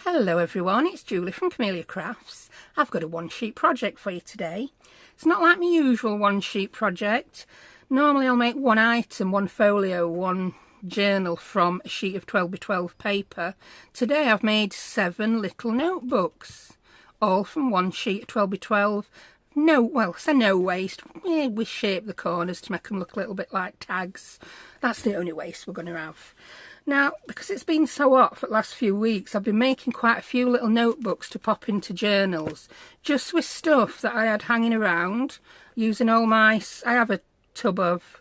Hello everyone, it's Julie from Camelia Crafts. I've got a one sheet project for you today. It's not like my usual one sheet project. Normally I'll make one item, one folio, one journal from a sheet of 12x12 paper. Today I've made 7 little notebooks, all from one sheet of 12x12. No waste. We shape the corners to make them look a little bit like tags. That's the only waste we're going to have. Now, because it's been so hot for the last few weeks, I've been making quite a few little notebooks to pop into journals, just with stuff that I had hanging around, using all my... I have a tub of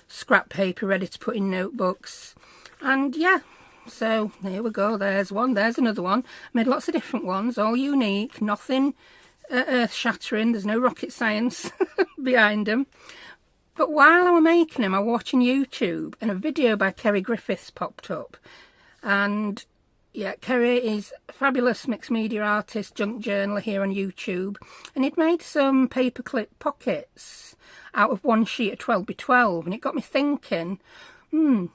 scrap paper ready to put in notebooks. And yeah, so there we go. There's one, there's another one. I made lots of different ones, all unique, nothing earth-shattering. There's no rocket science behind them. But while I was making them, I was watching YouTube and a video by Kerry Griffiths popped up. And yeah, Kerry is a fabulous mixed media artist, junk journaler here on YouTube. And he'd made some paperclip pockets out of one sheet of 12x12. And it got me thinking, I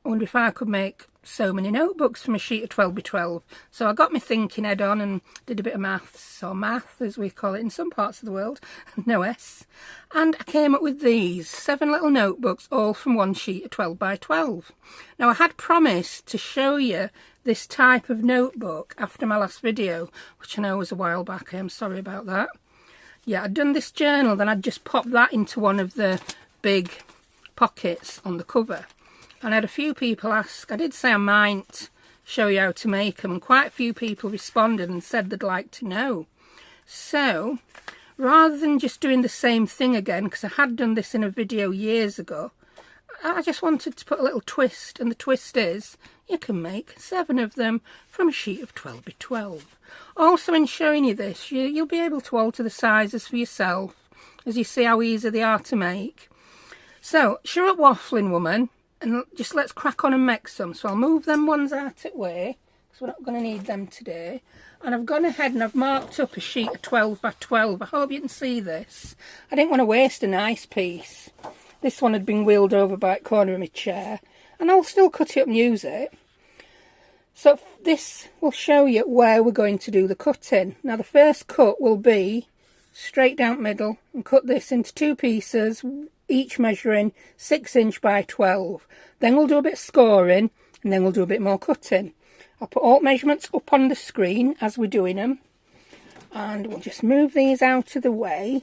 wonder if I could make so many notebooks from a sheet of 12x12. So I got me thinking head on and did a bit of maths, or math as we call it in some parts of the world, no S. And I came up with these 7 little notebooks, all from one sheet of 12x12. Now I had promised to show you this type of notebook after my last video, which I know was a while back. I am sorry about that. Yeah, I'd done this journal, then I'd just popped that into one of the big pockets on the cover. And I had a few people ask. I did say I might show you how to make them, and quite a few people responded and said they'd like to know. So rather than just doing the same thing again, because I had done this in a video years ago, I just wanted to put a little twist, and the twist is you can make 7 of them from a sheet of 12x12. Also, in showing you this, you'll be able to alter the sizes for yourself as you see how easy they are to make. So shut up waffling, woman, and just let's crack on and make some. So I'll move them ones out of the way, because we're not going to need them today. And I've gone ahead and I've marked up a sheet of 12x12. I hope you can see this. I didn't want to waste a nice piece. This one had been wheeled over by the corner of my chair, and I'll still cut it up and use it. So this will show you where we're going to do the cutting. Now the first cut will be straight down the middle, and cut this into 2 pieces, each measuring 6 inch by 12. Then we'll do a bit of scoring, and then we'll do a bit more cutting. I'll put all measurements up on the screen as we're doing them, and we'll just move these out of the way.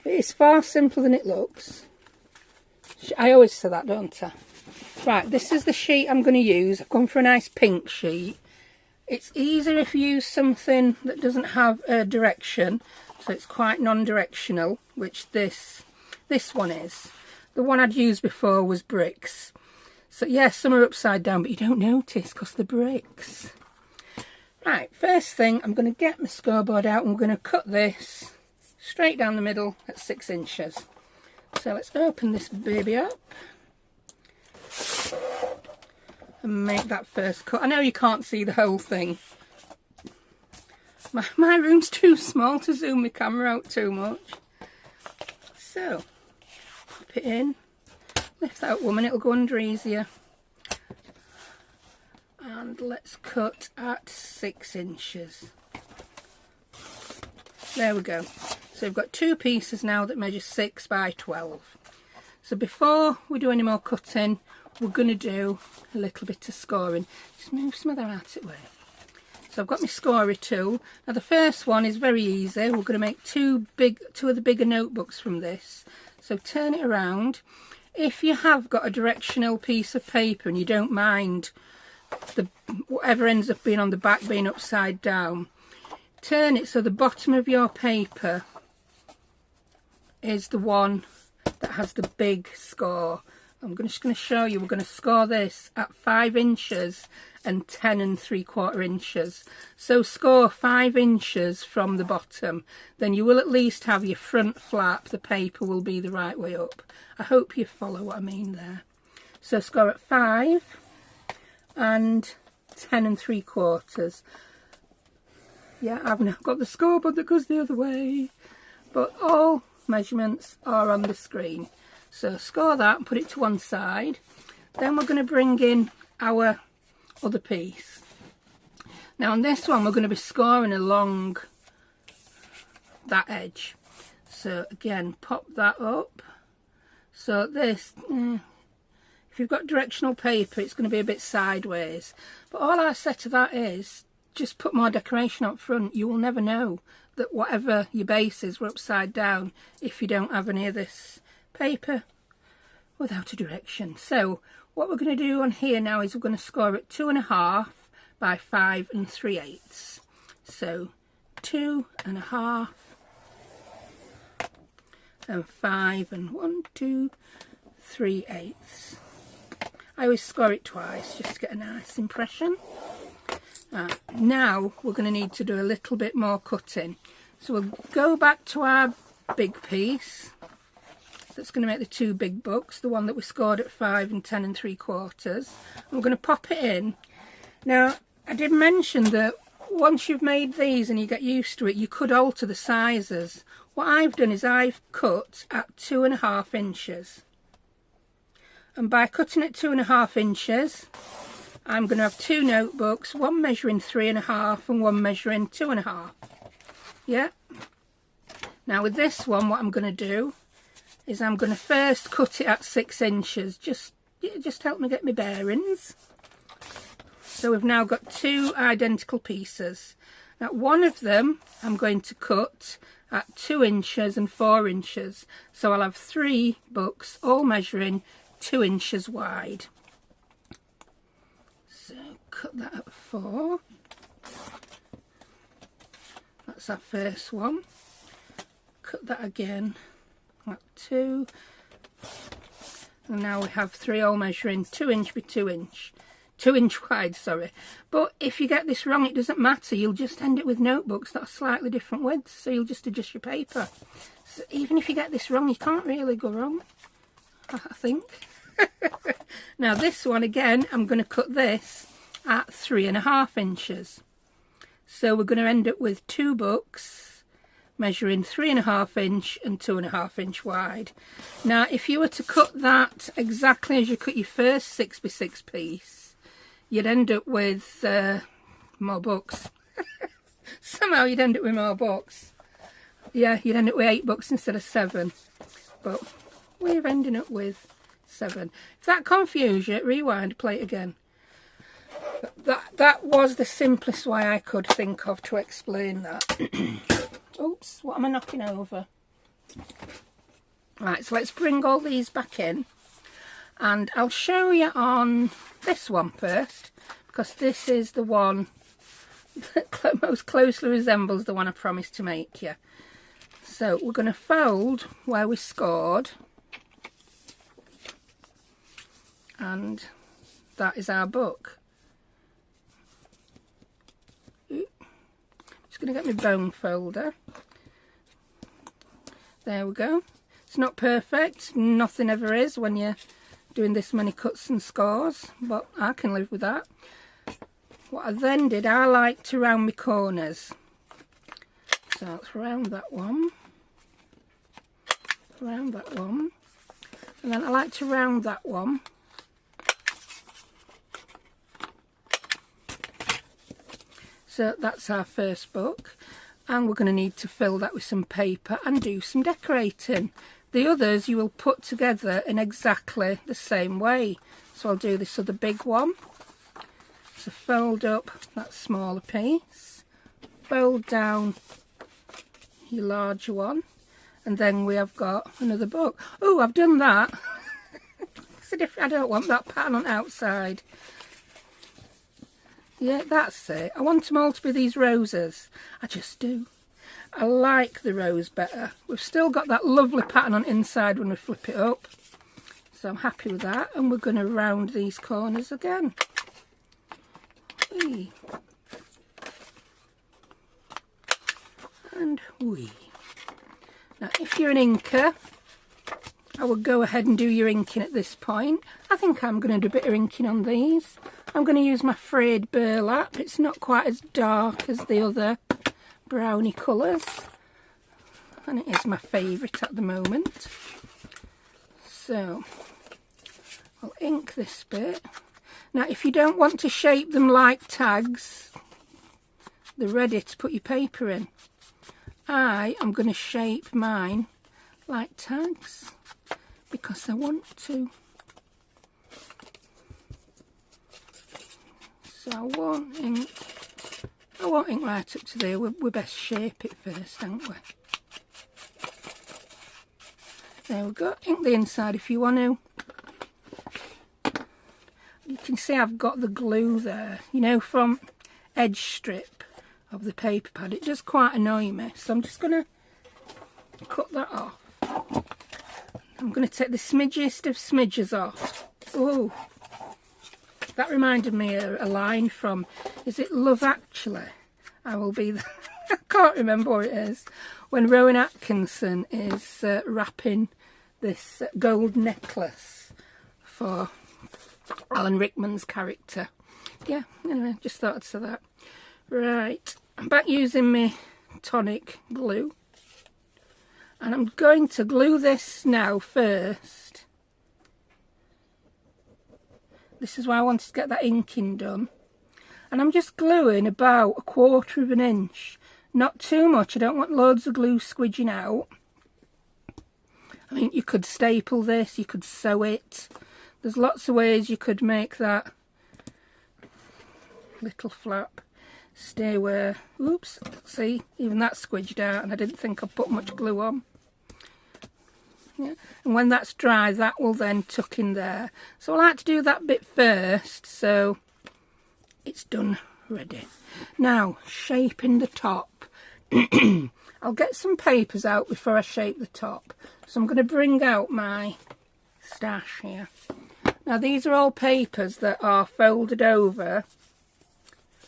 It's far simpler than it looks. I always say that, don't I? Right, this is the sheet I'm going to use. I've gone for a nice pink sheet. It's easier if you use something that doesn't have a direction, so it's quite non-directional, which this one is. The one I'd used before was bricks. So yes, some are upside down, but you don't notice because they're bricks. Right, first thing, I'm going to get my scoreboard out and we're going to cut this straight down the middle at 6 inches. So let's open this baby up and make that first cut. I know you can't see the whole thing. My room's too small to zoom my camera out too much. So, pop it in. Lift that up, woman, it'll go under easier. And let's cut at 6 inches. There we go. So we've got 2 pieces now that measure 6 by 12. So before we do any more cutting, we're going to do a little bit of scoring. Just move some of that out of the way. So I've got my scorer tool. Now the first one is very easy. We're going to make 2 of the bigger notebooks from this. So turn it around. If you have got a directional piece of paper and you don't mind whatever ends up being on the back being upside down, turn it so the bottom of your paper is the one that has the big score. I'm just going to show you. We're going to score this at 5 inches and 10 3/4 inches. So score 5 inches from the bottom. Then you will at least have your front flap. The paper will be the right way up. I hope you follow what I mean there. So score at 5 and 10 3/4. Yeah, I've now got the scoreboard that goes the other way. But all measurements are on the screen. So score that and put it to one side. Then we're going to bring in our other piece. Now on this one we're going to be scoring along that edge. So again, pop that up. So this, if you've got directional paper, it's going to be a bit sideways. But all I say to that is, just put more decoration up front. You will never know that whatever your base is, we're upside down if you don't have any of this paper without a direction. So what we're going to do on here now is we're going to score it 2.5 by 5 3/8. So 2.5 and 5 and 1 2 3/8. I always score it twice just to get a nice impression. Now we're going to need to do a little bit more cutting. So we'll go back to our big piece. That's going to make the 2 big books, the one that we scored at 5 and 10 3/4. And we're going to pop it in. Now I did mention that once you've made these and you get used to it, you could alter the sizes. What I've done is I've cut at 2.5 inches. And by cutting at 2.5 inches, I'm going to have 2 notebooks, one measuring 3.5 and one measuring 2.5. Yeah. Now with this one, what I'm going to do is I'm going to first cut it at 6 inches. Just help me get my bearings. So we've now got 2 identical pieces. Now one of them I'm going to cut at 2 inches and 4 inches. So I'll have 3 books all measuring 2 inches wide. So cut that at 4. That's our first one. Cut that again at 2. And now we have 3 all measuring 2 inch by 2 inch. 2 inch wide, sorry. But if you get this wrong, it doesn't matter. You'll just end it with notebooks that are slightly different widths. So you'll just adjust your paper. So even if you get this wrong, you can't really go wrong, I think. Now this one again, I'm going to cut this at 3.5 inches. So we're going to end up with 2 books measuring 3.5 inch and 2.5 inch wide. Now if you were to cut that exactly as you cut your first 6 by 6 piece, you'd end up with more books. Somehow you'd end up with more books. Yeah, you'd end up with 8 books instead of 7. But we're ending up with 7. If that confused you, rewind, play it again. That was the simplest way I could think of to explain that. Oops, what am I knocking over? Right, so let's bring all these back in. And I'll show you on this one first, because this is the one that most closely resembles the one I promised to make you. So we're going to fold where we scored. And that is our book. Just going to get my bone folder. There we go. It's not perfect. Nothing ever is when you're doing this many cuts and scores, but I can live with that. What I then did, I like to round my corners. So let's round that one. Round that one. And then I like to round that one. So that's our first book, and we're going to need to fill that with some paper and do some decorating. The others you will put together in exactly the same way. So I'll do this other big one. So fold up that smaller piece, fold down your larger one, and then we have got another book. Oh, I've done that. It's a different, I don't want that pattern on outside. Yeah, that's it. I want them all to be these roses. I just do. I like the rose better. We've still got that lovely pattern on inside when we flip it up. So I'm happy with that. And we're going to round these corners again. Whee. And whee. Now, if you're an inker, I would go ahead and do your inking at this point. I think I'm going to do a bit of inking on these. I'm going to use my frayed burlap. It's not quite as dark as the other browny colours, and it is my favourite at the moment. So I'll ink this bit. Now if you don't want to shape them like tags, they're ready to put your paper in. I am going to shape mine like tags because I want to. So I won't ink right up to there. We best shape it first, don't we? There we go. Ink the inside if you want to. You can see I've got the glue there, you know, from edge strip of the paper pad. It does quite annoy me, so I'm just going to cut that off. I'm going to take the smidgiest of smidges off. Oh, that reminded me of a line from, is it Love Actually? I will be the I can't remember what it is. When Rowan Atkinson is wrapping this gold necklace for Alan Rickman's character. Yeah, anyway, just thought I'd say that. Right, I'm back using my tonic glue. And I'm going to glue this now first. This is why I wanted to get that inking done. And I'm just gluing about 1/4 of an inch. Not too much, I don't want loads of glue squidging out. I mean, you could staple this, you could sew it. There's lots of ways you could make that little flap stay where, oops, see, even that's squidged out and I didn't think I'd put much glue on. Yeah. And when that's dry, that will then tuck in there. So I like to do that bit first, so it's done, ready. Now, shaping the top. I'll get some papers out before I shape the top. So I'm going to bring out my stash here. Now these are all papers that are folded over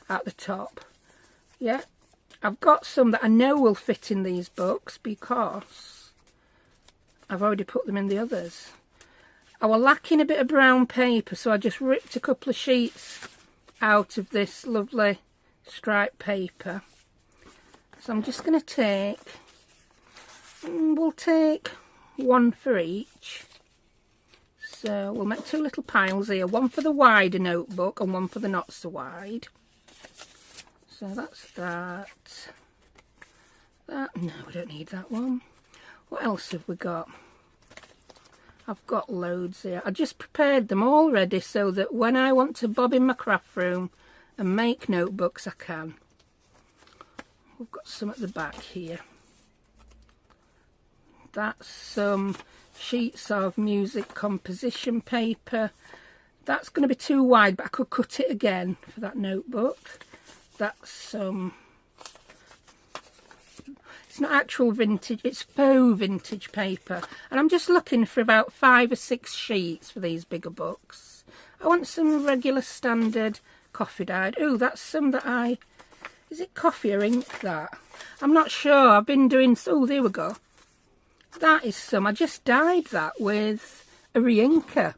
at the top. Yeah, I've got some that I know will fit in these books because I've already put them in the others. I was lacking a bit of brown paper, so I just ripped a couple of sheets out of this lovely striped paper. So I'm just going to take, we'll take one for each. So we'll make 2 little piles here, one for the wider notebook and one for the not so wide. So that's that. No, we don't need that one. What else have we got? I've got loads here. I just prepared them all ready so that when I want to bob in my craft room and make notebooks, I can. We've got some at the back here. That's some sheets of music composition paper. That's going to be too wide, but I could cut it again for that notebook. That's some, it's not actual vintage, it's faux vintage paper. And I'm just looking for about 5 or 6 sheets for these bigger books. I want some regular standard coffee dyed. Oh, that's some that is it coffee or ink that? I'm not sure, I've been doing, oh there we go. That is some, I just dyed that with a re-inker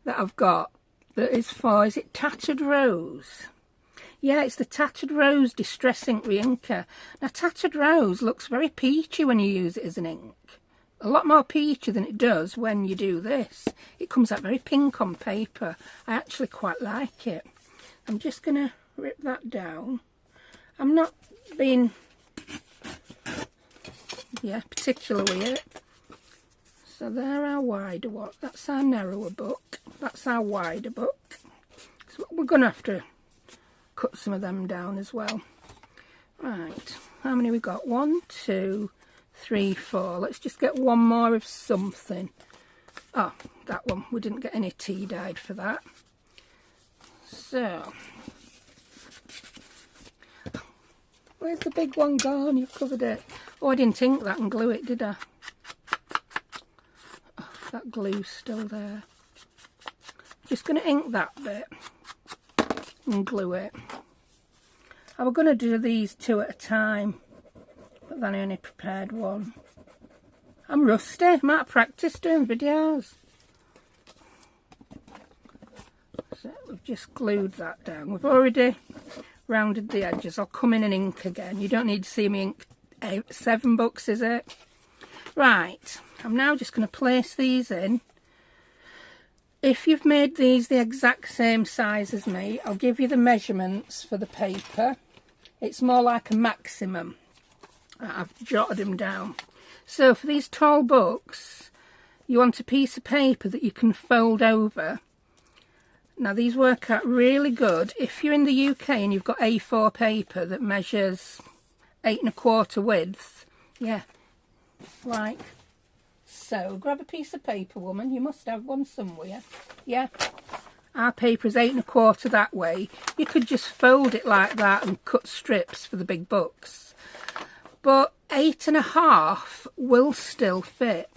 that I've got that is for, is it Tattered Rose? Yeah, it's the Tattered Rose Distress Ink re-inker. Now Tattered Rose looks very peachy when you use it as an ink. A lot more peachy than it does when you do this. It comes out very pink on paper. I actually quite like it. I'm just going to rip that down. I'm not being particular with it. So there our wider one. That's our narrower book. That's our wider book. So we're going to have to cut some of them down as well. Right, how many we got? 1, 2, 3, 4. Let's just get one more of something. Oh, that one. We didn't get any tea dyed for that. So, where's the big one gone? You've covered it. Oh, I didn't ink that and glue it, did I? Oh, that glue's still there. Just going to ink that bit and glue it. I was going to do these 2 at a time, but then I only prepared one. I'm rusty. I might practice doing videos. So we've just glued that down. We've already rounded the edges. I'll come in and ink again. You don't need to see me ink 7 books, is it? Right, I'm now just going to place these in. If you've made these the exact same size as me, I'll give you the measurements for the paper It's more like a maximum. I've jotted them down. So for these tall books, you want a piece of paper that you can fold over. Now these work out really good if you're in the UK and you've got A4 paper that measures 8 1/4 width. Yeah, like so. Grab a piece of paper, woman. You must have one somewhere. Yeah. Our paper is 8 1/4 that way. You could just fold it like that and cut strips for the big books. But 8 1/2 will still fit.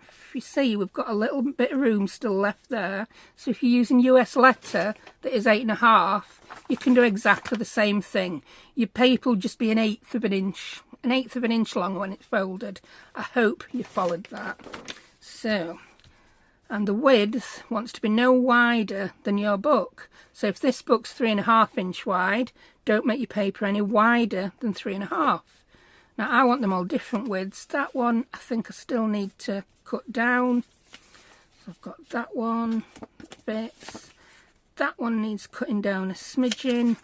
If you see, we've got a little bit of room still left there. So if you're using US letter that is 8 1/2, you can do exactly the same thing. Your paper will just be an 1/8 of an inch long when it's folded. I hope you followed that. So, and the width wants to be no wider than your book. So if this book's 3 1/2 inch wide, don't make your paper any wider than 3 1/2. Now I want them all different widths. That one I think I still need to cut down. So I've got that one that fits. That one needs cutting down a smidgen,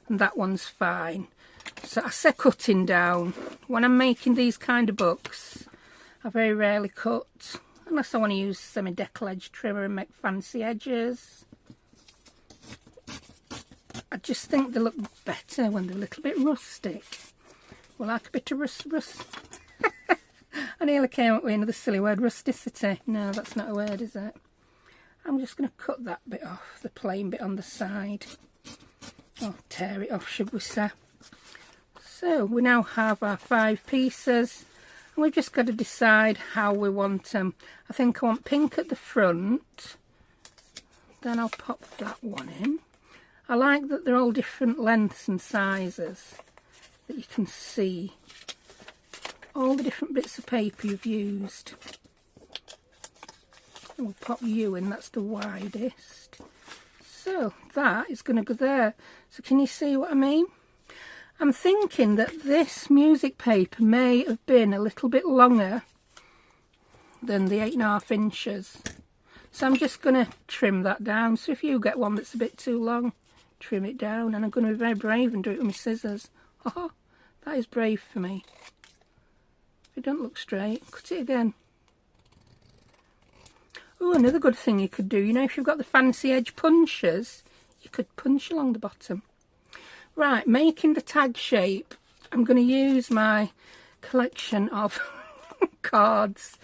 and that one's fine. So I say cutting down. When I'm making these kind of books, I very rarely cut, unless I want to use semi-decal-edge trimmer and make fancy edges. I just think they look better when they're a little bit rustic. Well, like a bit of rust. I nearly came up with another silly word, rusticity. No, that's not a word, is it? I'm just going to cut that bit off, the plain bit on the side. Or tear it off, should we say. So we now have our 5 pieces, and we've just got to decide how we want them. I think I want pink at the front, then I'll pop that one in. I like that they're all different lengths and sizes, that you can see all the different bits of paper you've used. And we'll pop you in, that's the widest. So that is going to go there. So can you see what I mean? I'm thinking that this music paper may have been a little bit longer than the 8 1/2 inches. So I'm just going to trim that down. So if you get one that's a bit too long, trim it down. And I'm going to be very brave and do it with my scissors. Oh, that is brave for me. If it don't look straight, cut it again. Oh, another good thing you could do, you know, if you've got the fancy edge punchers, you could punch along the bottom. Right, making the tag shape, I'm going to use my collection of cards.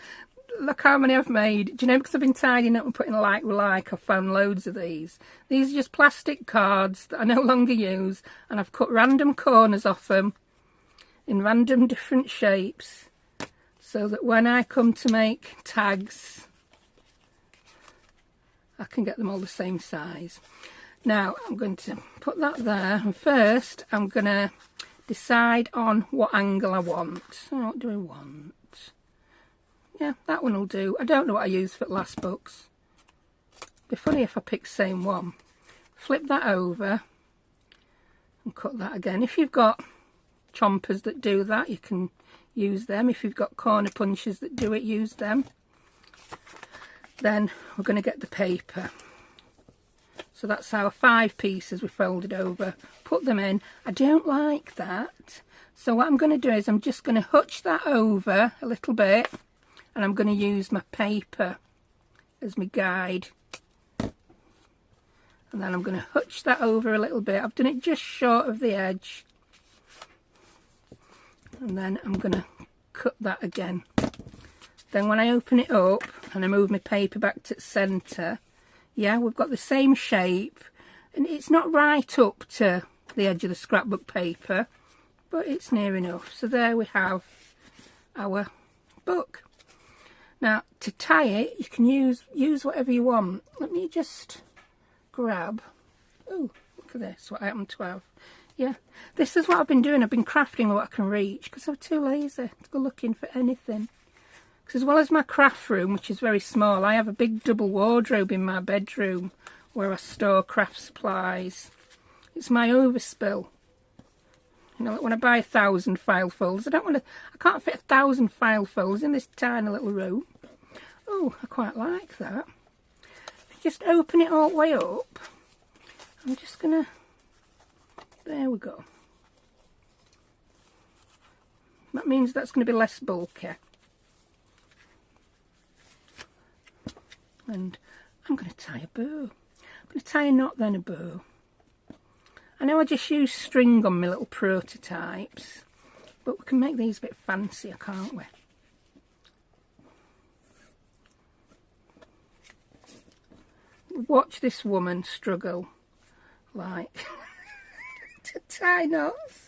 Look how many I've made. Do you know, because I've been tidying up and putting like with like, I've found loads of these. These are just plastic cards that I no longer use, and I've cut random corners off them in random different shapes, so that when I come to make tags, I can get them all the same size. Now I'm going to put that there, and first I'm going to decide on what angle I want. So what do I want? Yeah, that one will do. I don't know what I use for last books. It'd be funny if I picked the same one. Flip that over and cut that again. If you've got chompers that do that, you can use them. If you've got corner punches that do it, use them. Then we're going to get the paper. So that's our 5 pieces we folded over. Put them in. I don't like that. So what I'm going to do is I'm just going to hutch that over a little bit, and I'm going to use my paper as my guide. And then I'm going to hutch that over a little bit. I've done it just short of the edge. And then I'm going to cut that again. Then when I open it up and I move my paper back to the centre, yeah, we've got the same shape, and it's not right up to the edge of the scrapbook paper, but it's near enough. So there we have our book. Now to tie it, you can use whatever you want. Let me just grab, oh, look at this, what I happen to have. Yeah, this is what I've been doing. I've been crafting what I can reach, because I'm too lazy to go looking for anything. Because as well as my craft room, which is very small, I have a big double wardrobe in my bedroom where I store craft supplies. It's my overspill. You know, like when I buy 1,000 file folders, I can't fit 1,000 file folders in this tiny little room. Oh, I quite like that. Just open it all the way up. I'm just gonna, there we go. That means that's going to be less bulky. And I'm going to tie a bow. I'm going to tie a knot, then a bow. I know I just use string on my little prototypes, but we can make these a bit fancier, can't we? Watch this woman struggle, like, to tie knots.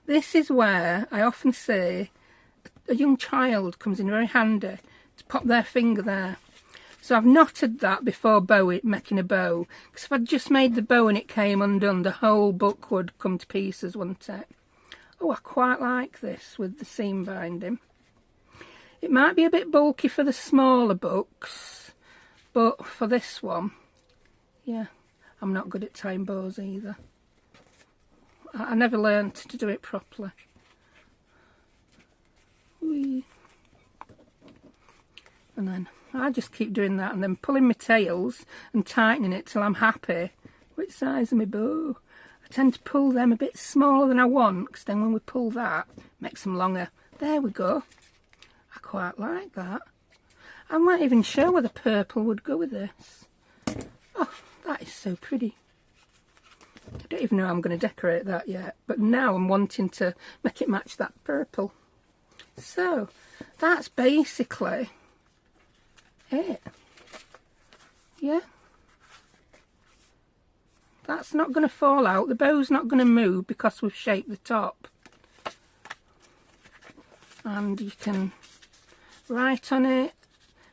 This is where I often say a young child comes in very handy to pop their finger there. So I've knotted that before making a bow, because if I'd just made the bow and it came undone, the whole book would come to pieces, wouldn't it? Oh, I quite like this with the seam binding. It might be a bit bulky for the smaller books, but for this one, yeah, I'm not good at tying bows either. I never learned to do it properly. Whee. And then I just keep doing that and then pulling my tails and tightening it till I'm happy with the size of my bow. I tend to pull them a bit smaller than I want, because then when we pull that, it makes them longer. There we go. I quite like that. I might even show where the purple would go with this. Oh, that is so pretty. I don't even know how I'm going to decorate that yet, but now I'm wanting to make it match that purple. So that's basically it. Yeah, that's not going to fall out. The bow's not going to move because we've shaped the top. And you can write on it,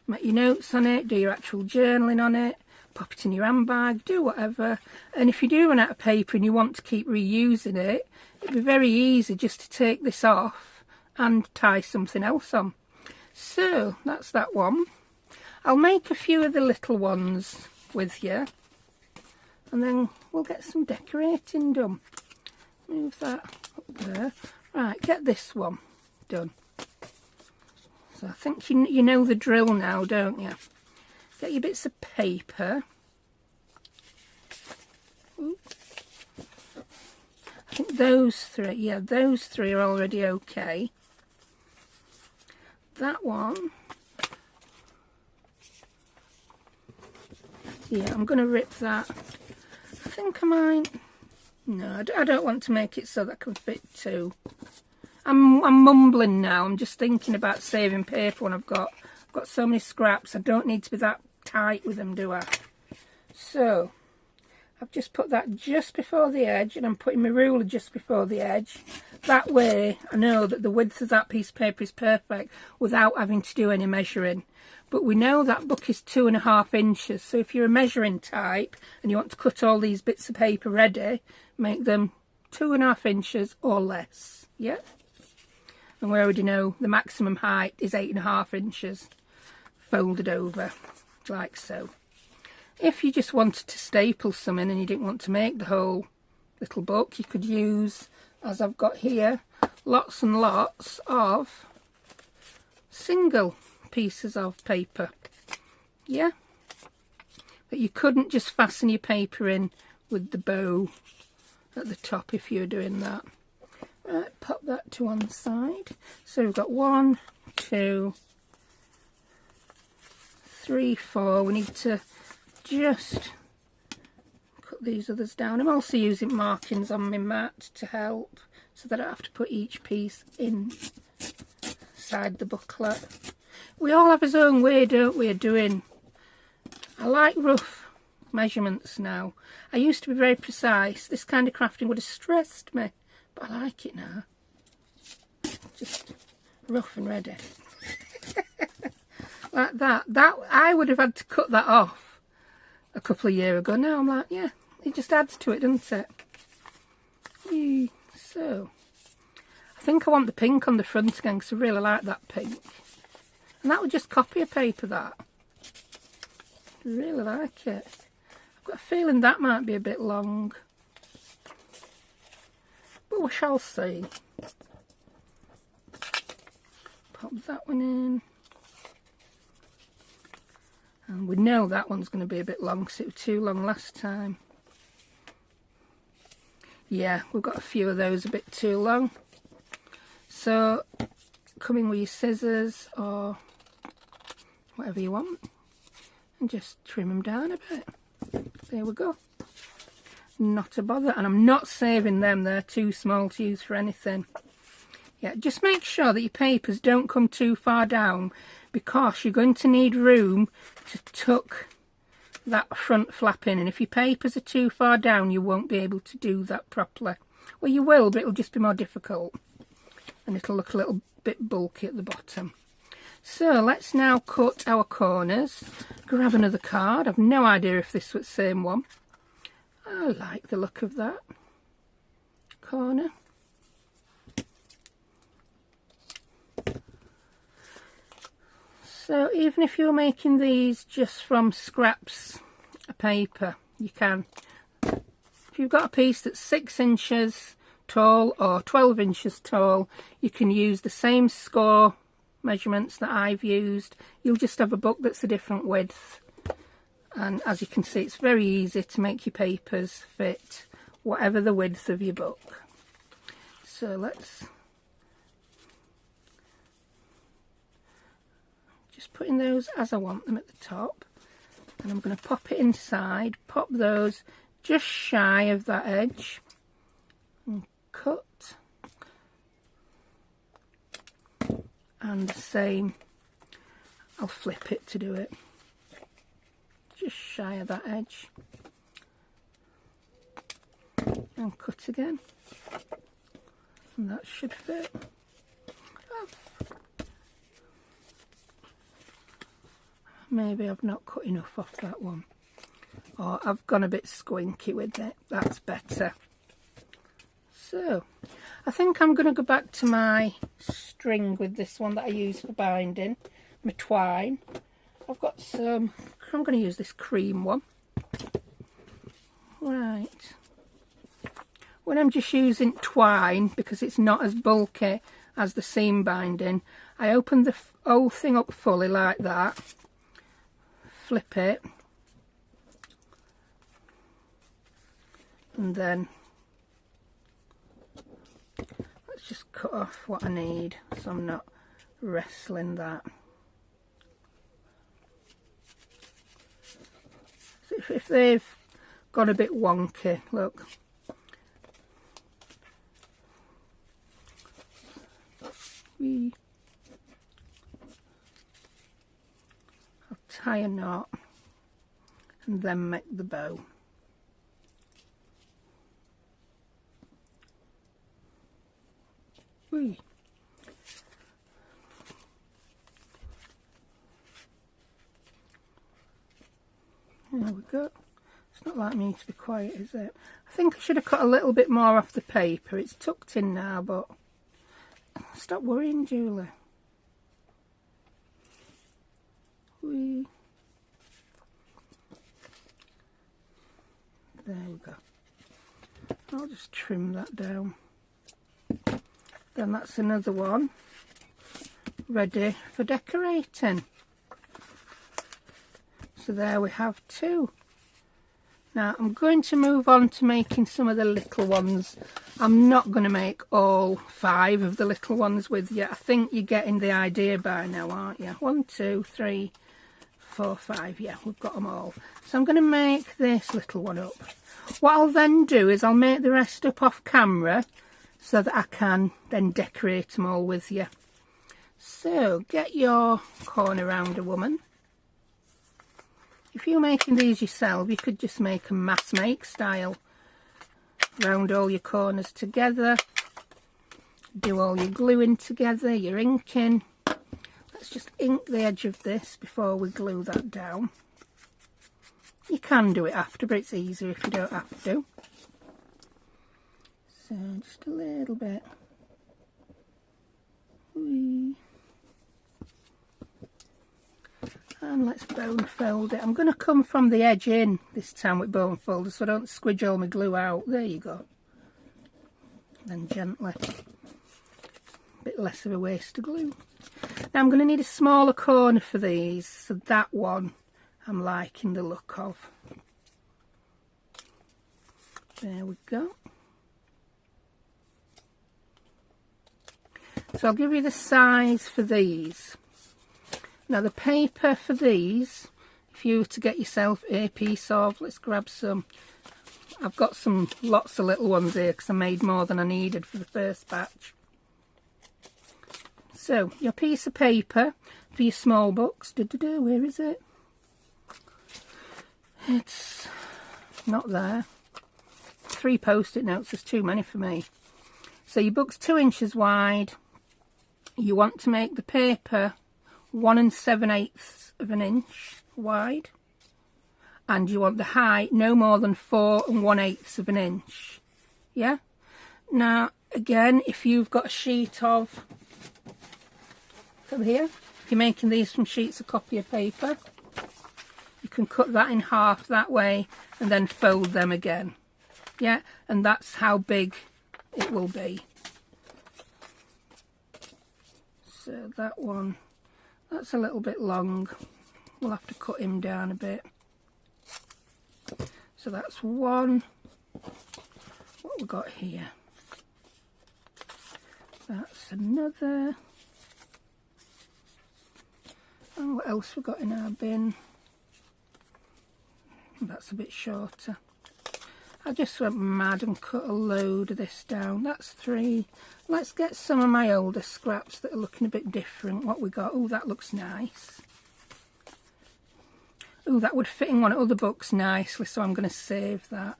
make your notes on it, do your actual journaling on it, pop it in your handbag, do whatever. And if you do run out of paper and you want to keep reusing it, it'd be very easy just to take this off and tie something else on. So that's that one. I'll make a few of the little ones with you, and then we'll get some decorating done. Move that up there. Right, get this one done. So I think you know the drill now, don't you? Get your bits of paper. Ooh. I think those three, yeah, those three are already okay. That one, yeah, I'm going to rip that. I think I might, no, I don't want to make it so that I can fit two. I'm mumbling now. I'm just thinking about saving paper when I've got so many scraps. I don't need to be that tight with them, do I? So I've just put that just before the edge, and I'm putting my ruler just before the edge. That way I know that the width of that piece of paper is perfect without having to do any measuring. But we know that book is 2.5 inches, so if you're a measuring type and you want to cut all these bits of paper ready, make them 2.5 inches or less. Yeah, and we already know the maximum height is 8.5 inches folded over like so. If you just wanted to staple something and you didn't want to make the whole little book, you could use, as I've got here, lots and lots of single pieces of paper. Yeah, but you couldn't just fasten your paper in with the bow at the top if you're doing that. Right, pop that to one side. So we've got 1, 2, 3, 4. We need to just cut these others down. I'm also using markings on my mat to help, so that I don't have to put each piece inside the booklet. We all have his own way, don't we, of doing. I like rough measurements now. I used to be very precise. This kind of crafting would have stressed me, but I like it now. Just rough and ready. Like that. That I would have had to cut that off a couple of years ago. Now I'm like, yeah, it just adds to it, doesn't it? So I think I want the pink on the front again, because I really like that pink. And that would just copy a paper, that. I really like it. I've got a feeling that might be a bit long, but we shall see. Pop that one in. And we know that one's going to be a bit long, because it was too long last time. Yeah, we've got a few of those a bit too long. So come in with your scissors or whatever you want and just trim them down a bit. There we go. Not a bother, and I'm not saving them, they're too small to use for anything. Yeah, just make sure that your papers don't come too far down, because you're going to need room to tuck that front flap in, and if your papers are too far down you won't be able to do that properly. Well, you will, but it'll just be more difficult and it'll look a little bit bulky at the bottom. So let's now cut our corners. Grab another card. I've no idea if this was the same one. I like the look of that corner. So even if you're making these just from scraps of paper, you can. If you've got a piece that's 6 inches tall or 12 inches tall, you can use the same score measurements that I've used. You'll just have a book that's a different width, and as you can see, it's very easy to make your papers fit whatever the width of your book. So let's just put in those as I want them at the top, and I'm going to pop it inside, pop those just shy of that edge and cut. And the same, I'll flip it to do it, just shy of that edge, and cut again, and that should fit. Oh. Maybe I've not cut enough off that one, or I've gone a bit squinky with it. That's better. So I think I'm going to go back to my string with this one that I use for binding, my twine. I've got some, I'm going to use this cream one. Right. When I'm just using twine, because it's not as bulky as the seam binding, I open the whole thing up fully like that, flip it, and then let's just cut off what I need so I'm not wrestling that. So if they've got a bit wonky, look. I'll tie a knot and then make the bow. Whee. There we go. It's not like me to be quiet, is it? I think I should have cut a little bit more off the paper. It's tucked in now, but stop worrying, Julie. Whee. There we go. I'll just trim that down. Then that's another one ready for decorating. So there we have two. Now I'm going to move on to making some of the little ones. I'm not going to make all 5 of the little ones with you. I think you're getting the idea by now, aren't you? 1, 2, 3, 4, 5. Yeah, we've got them all. So I'm going to make this little one up. What I'll then do is I'll make the rest up off camera so that I can then decorate them all with you. So get your corner rounder, woman. If you're making these yourself, you could just make a mass make style. Round all your corners together. Do all your gluing together, your inking. Let's just ink the edge of this before we glue that down. You can do it after, but it's easier if you don't have to. So just a little bit. Whee. And let's bone fold it. I'm going to come from the edge in this time with bone folder so I don't squidge all my glue out. There you go. Then gently. A bit less of a waste of glue. Now I'm going to need a smaller corner for these, so that one I'm liking the look of. There we go. So I'll give you the size for these. Now the paper for these, if you were to get yourself a piece of, let's grab some. I've got some lots of little ones here because I made more than I needed for the first batch. So your piece of paper for your small books. Where is it? It's not there. 3 post-it notes is too many for me. So your book's 2 inches wide. You want to make the paper 1 7/8 of an inch wide, and you want the height no more than 4 1/8 of an inch. Yeah. Now again, if you've got a sheet of, come here, if you're making these from sheets of copy paper, you can cut that in half that way and then fold them again. Yeah, and that's how big it will be. So that one, that's a little bit long. We'll have to cut him down a bit. So that's one. What we got here? That's another. And what else we got in our bin? That's a bit shorter. I just went mad and cut a load of this down. That's 3. Let's get some of my older scraps that are looking a bit different. What we got? Oh, that looks nice. Oh, that would fit in one of other books nicely, so I'm going to save that.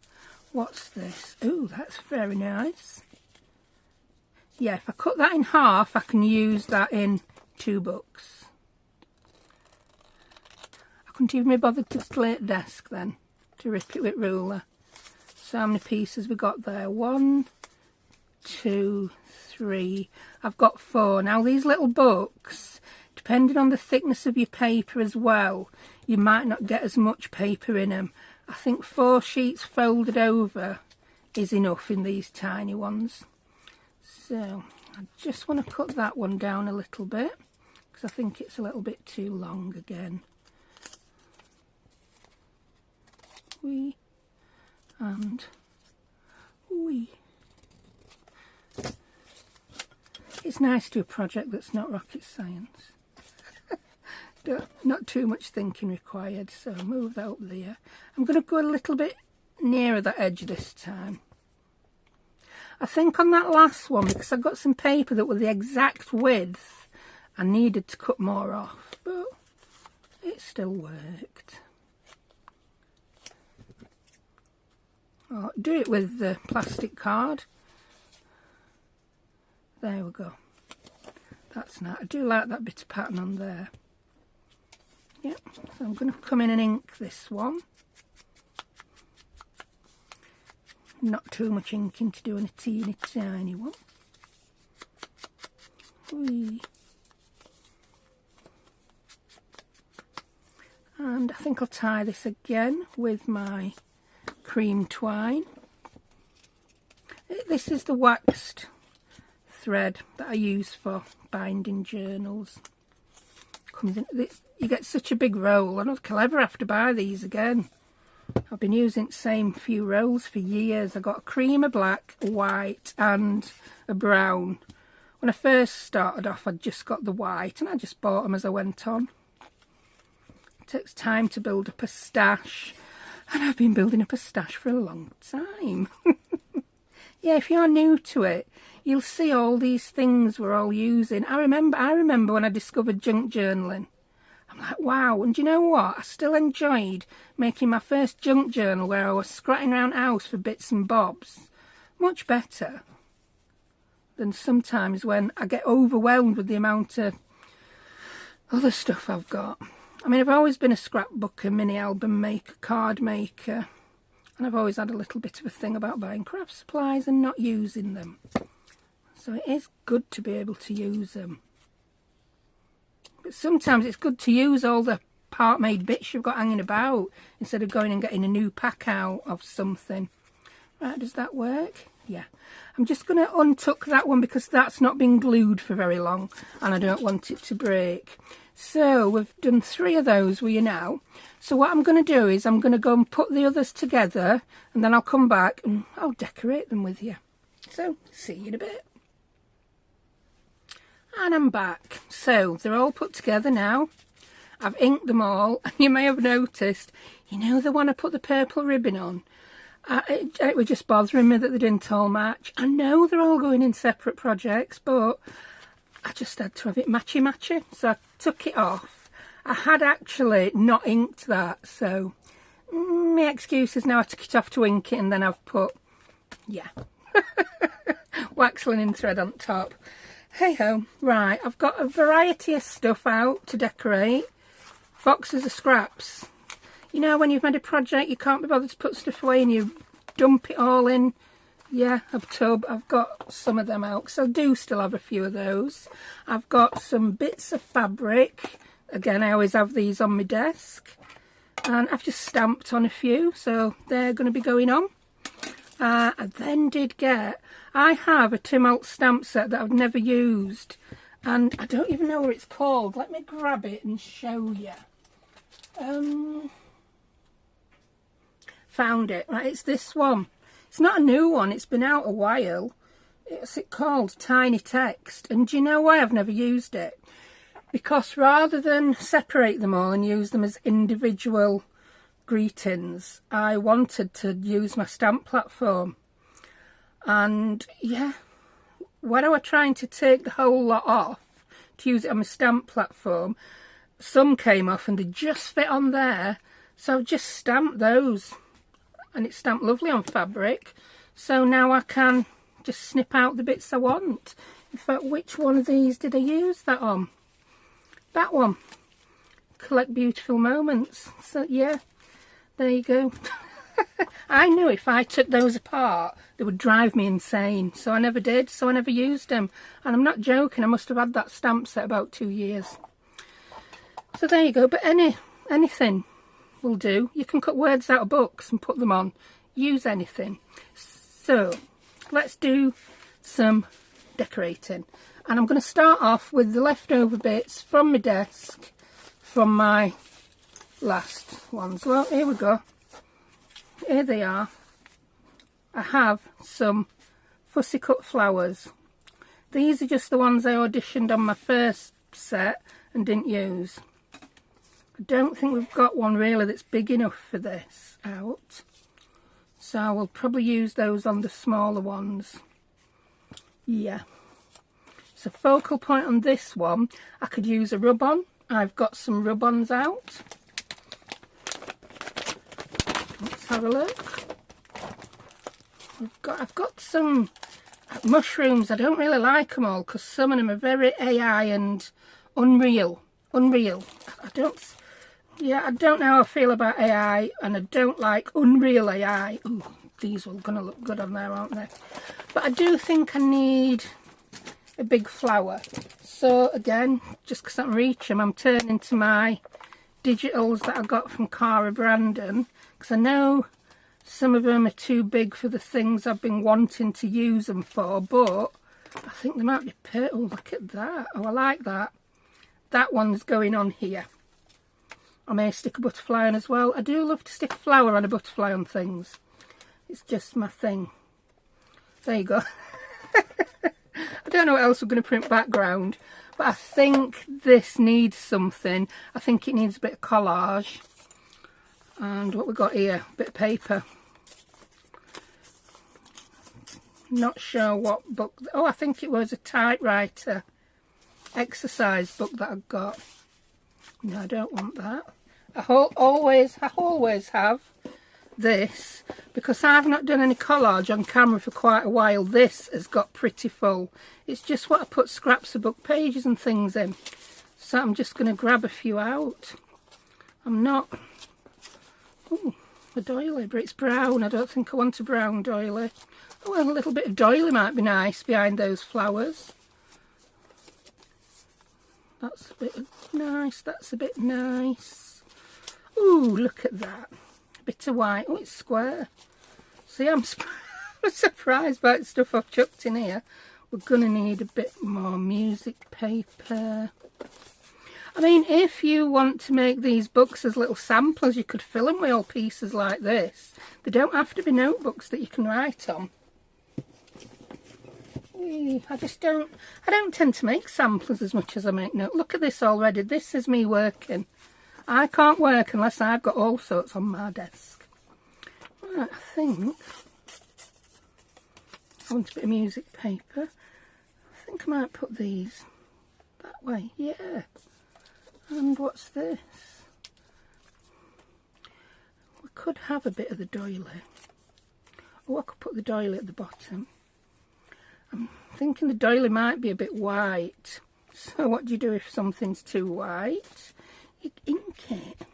What's this? Oh, that's very nice. Yeah, if I cut that in half, I can use that in 2 books. I couldn't even be bothered to slate desk then, to rip it with ruler. So how many pieces we got there? 1, 2, 3. I've got 4. Now these little books, depending on the thickness of your paper as well, you might not get as much paper in them. I think 4 sheets folded over is enough in these tiny ones. So I just want to cut that one down a little bit because I think it's a little bit too long again. Wee and wee. It's nice to do a project that's not rocket science. Not too much thinking required, so move that up there. I'm going to go a little bit nearer that edge this time. I think on that last one, because I got some paper that was the exact width, I needed to cut more off, but it still worked. Oh, do it with the plastic card. There we go. That's nice. I do like that bit of pattern on there. Yep, so I'm going to come in and ink this one. Not too much inking to do in a teeny tiny one. Whee. And I think I'll tie this again with my cream twine. This is the waxed thread that I use for binding journals. Comes in, you get such a big roll. I don't think I'll ever have to buy these again. I've been using the same few rolls for years. I got a cream, a black, a white and a brown. When I first started off, I'd just got the white and I just bought them as I went on. It takes time to build up a stash, and I've been building up a stash for a long time. Yeah, if you're new to it, you'll see all these things we're all using. I remember when I discovered junk journaling. I'm like, wow, and do you know what? I still enjoyed making my first junk journal where I was scratching around the house for bits and bobs. Much better than sometimes when I get overwhelmed with the amount of other stuff I've got. I mean, I've always been a scrapbooker, mini album maker, card maker, and I've always had a little bit of a thing about buying craft supplies and not using them. So it is good to be able to use them. But sometimes it's good to use all the part-made bits you've got hanging about instead of going and getting a new pack out of something. Right, does that work? Yeah. I'm just going to untuck that one because that's not been glued for very long and I don't want it to break. So we've done 3 of those with you now. So what I'm going to do is I'm going to go and put the others together and then I'll come back and I'll decorate them with you. So see you in a bit. And I'm back. So they're all put together now. I've inked them all, and you may have noticed, you know the one I put the purple ribbon on? It was just bothering me that they didn't all match. I know they're all going in separate projects, but I just had to have it matchy-matchy, so I took it off. I had actually not inked that, so my excuse is now I took it off to ink it, and then I've put, yeah, wax linen thread on top. Hey ho. Right, I've got a variety of stuff out to decorate. Boxes of scraps. You know, when you've made a project, you can't be bothered to put stuff away and you dump it all in, yeah, a tub. I've got some of them out, because I do still have a few of those. I've got some bits of fabric. Again, I always have these on my desk. And I've just stamped on a few, so they're going to be going on. I then did get, I have a Tim Holtz stamp set that I've never used. And I don't even know what it's called. Let me grab it and show you. Found it. Right, it's this one. It's not a new one. It's been out a while. It's called Tiny Text. And do you know why I've never used it? Because rather than separate them all and use them as individual greetings, I wanted to use my stamp platform. And yeah, when I was trying to take the whole lot off to use it on my stamp platform, some came off and they just fit on there. So I've just stamped those. And it's stamped lovely on fabric, so now I can just snip out the bits I want. In fact, which one of these did I use that on? That one. Collect Beautiful Moments. So yeah, there you go. I knew if I took those apart they would drive me insane, so I never did, so I never used them. And I'm not joking, I must have had that stamp set about 2 years. So there you go. But anything will do. You can cut words out of books and put them on. Use anything. So let's do some decorating. And I'm going to start off with the leftover bits from my desk from my last ones. Well, here we go. Here they are. I have some fussy cut flowers. These are just the ones I auditioned on my first set and didn't use. I don't think we've got one really that's big enough for this out, so I will probably use those on the smaller ones. Yeah, so focal point on this one, I could use a rub-on. I've got some rub-ons out. Let's have a look. I've got some mushrooms. I don't really like them all because some of them are very AI and unreal. I don't know how I feel about AI, and I don't like unreal AI. Ooh, these are going to look good on there, aren't they? But I do think I need a big flower. So again, just because I can reach them, I'm turning to my digitals that I got from Cara Brandon, because I know some of them are too big for the things I've been wanting to use them for, but I think they might be perfect. Oh, look at that. Oh, I like that. That one's going on here. I may stick a butterfly on as well. I do love to stick a flower and a butterfly on things. It's just my thing. There you go. I don't know what else we're going to print background, but I think this needs something. I think it needs a bit of collage. And what we got here, a bit of paper. Not sure what book. Oh, I think it was a typewriter exercise book that I got. No, I don't want that. I always have this, because I've not done any collage on camera for quite a while. This has got pretty full. It's just what I put scraps of book pages and things in. So I'm just going to grab a few out. I'm not... Ooh, a doily, but it's brown. I don't think I want a brown doily. Oh, well, a little bit of doily might be nice behind those flowers. That's a bit nice. That's a bit nice. Ooh, look at that. A bit of white. Oh, it's square. See, I'm surprised by the stuff I've chucked in here. We're going to need a bit more music paper. I mean, if you want to make these books as little samplers, you could fill them with all pieces like this. They don't have to be notebooks that you can write on. I don't tend to make samplers as much as I make notes. Look at this already. This is me working. I can't work unless I've got all sorts on my desk. Right, I think I want a bit of music paper. I think I might put these that way. Yeah. And what's this? We could have a bit of the doily. Oh, I could put the doily at the bottom. I'm thinking the doily might be a bit white. So what do you do if something's too white? You ink it.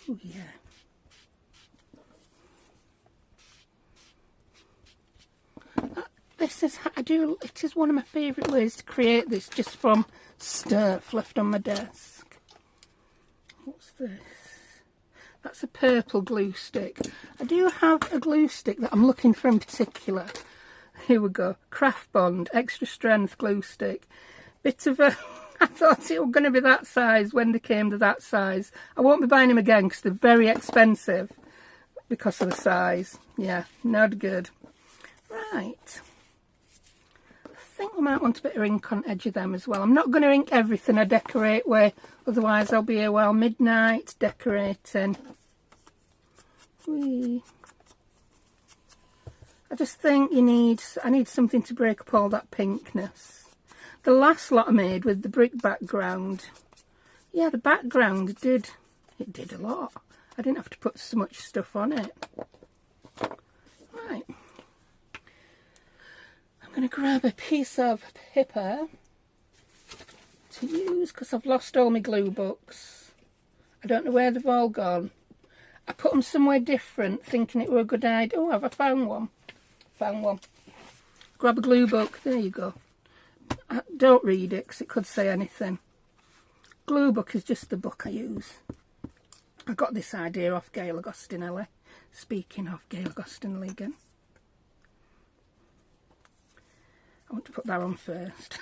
Oh yeah. This is it is one of my favourite ways to create this, just from stuff left on my desk. What's this? That's a purple glue stick. I do have a glue stick that I'm looking for in particular. Here we go. Craft Bond extra strength glue stick. Bit of a I thought it was going to be that size when they came to that size. I won't be buying them again because they're very expensive because of the size. Yeah, not good. Right. I think I might want a bit of ink on the edge of them as well. I'm not going to ink everything I decorate with, otherwise I'll be here well midnight decorating. Whee. I just think I need something to break up all that pinkness. The last lot I made with the brick background, yeah, the background did a lot. I didn't have to put so much stuff on it. Right. I'm going to grab a piece of paper to use because I've lost all my glue books. I don't know where they've all gone. I put them somewhere different thinking it were a good idea. Oh, have I found one? Found one. Grab a glue book. There you go. Don't read it because it could say anything. Glue book is just the book I use. I got this idea off Gail Agostinelli. Speaking of Gail Agostinelli again. I want to put that on first.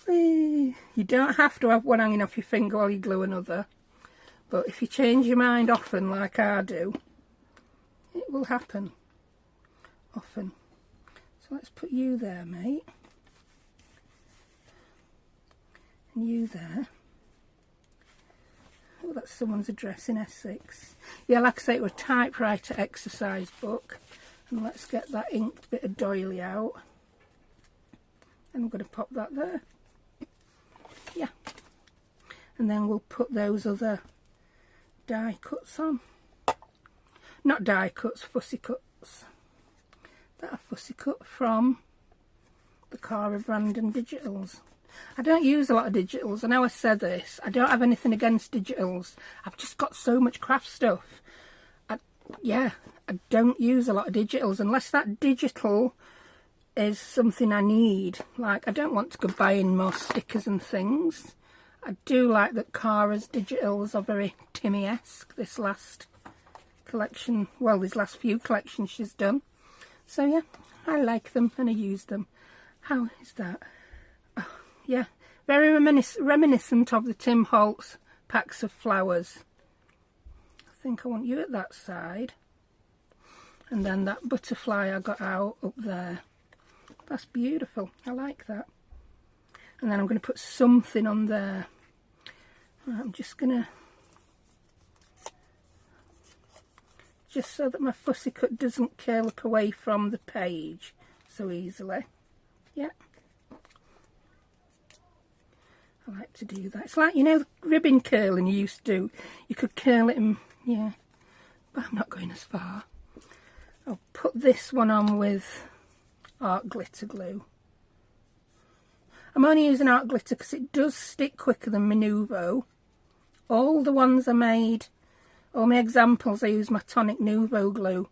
You don't have to have one hanging off your finger while you glue another. But if you change your mind often, like I do, it will happen. Often. So let's put you there, mate. And you there. Oh, that's someone's address in Essex. Yeah, like I say, it was a typewriter exercise book. And let's get that inked bit of doily out. And I'm going to pop that there. Yeah. And then we'll put those other die cuts on. Not die cuts, fussy cuts. That are fussy cut from the Cara brand and digitals. I don't use a lot of digitals. I know I said this. I don't have anything against digitals. I've just got so much craft stuff. I don't use a lot of digitals unless that digital is something I need. Like, I don't want to go buying more stickers and things. I do like that Cara's digitals are very Timmy-esque. This last collection, well, these last few collections she's done. So yeah, I like them and I use them. How is that? Oh, yeah, very reminiscent of the Tim Holtz packs of flowers. I think I want you at that side. And then that butterfly I got out up there. That's beautiful. I like that. And then I'm going to put something on there. I'm just going to... just so that my fussy cut doesn't curl up away from the page so easily. Yeah. I like to do that. It's like, you know, the ribbon curling you used to do. You could curl it and, yeah. But I'm not going as far. I'll put this one on with art glitter glue. I'm only using art glitter because it does stick quicker than my Nuvo. All the ones I made, all my examples, I use my tonic Nuvo glue.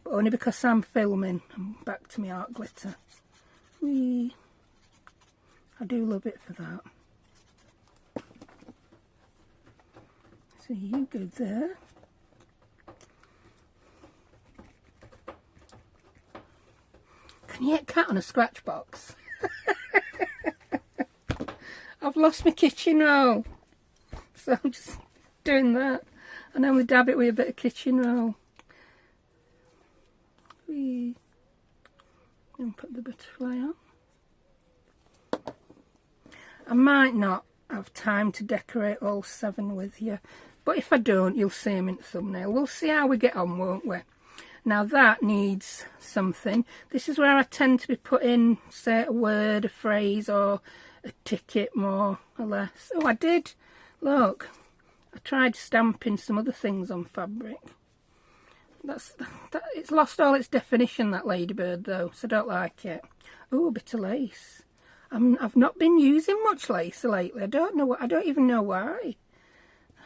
But only because I'm filming. I'm back to my art glitter. Whee. I do love it for that. So you go there. Can you get cat on a scratch box? I've lost my kitchen roll. So I'm just doing that. I normally dab it with a bit of kitchen roll. Whee. And put the butterfly on. I might not have time to decorate all 7 with you, but if I don't, you'll see them in the thumbnail. We'll see how we get on, won't we? Now that needs something. This is where I tend to be putting, say, a word, a phrase, or a ticket, more or less. Oh, I did. Look, I tried stamping some other things on fabric. It's lost all its definition, that ladybird, though, so I don't like it. Oh, a bit of lace. I've not been using much lace lately. I don't even know why.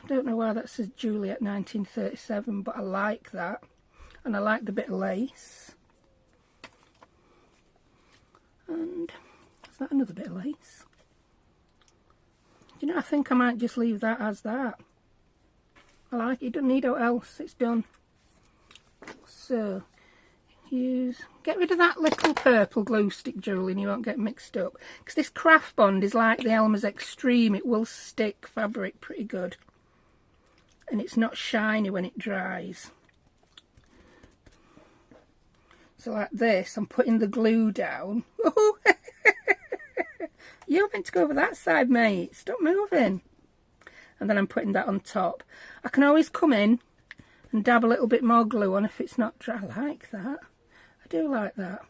I don't know why that says Juliet 1937, but I like that. And I like the bit of lace. And is that another bit of lace? You know, I think I might just leave that as that. I like it. You don't need what else. It's done. So, get rid of that little purple glue stick, Julie, and you won't get mixed up. Because this craft bond is like the Elmer's Extreme. It will stick fabric pretty good. And it's not shiny when it dries. So like this, I'm putting the glue down. You're meant to go over that side, mate. Stop moving. And then I'm putting that on top. I can always come in and dab a little bit more glue on if it's not dry. I like that. I do like that.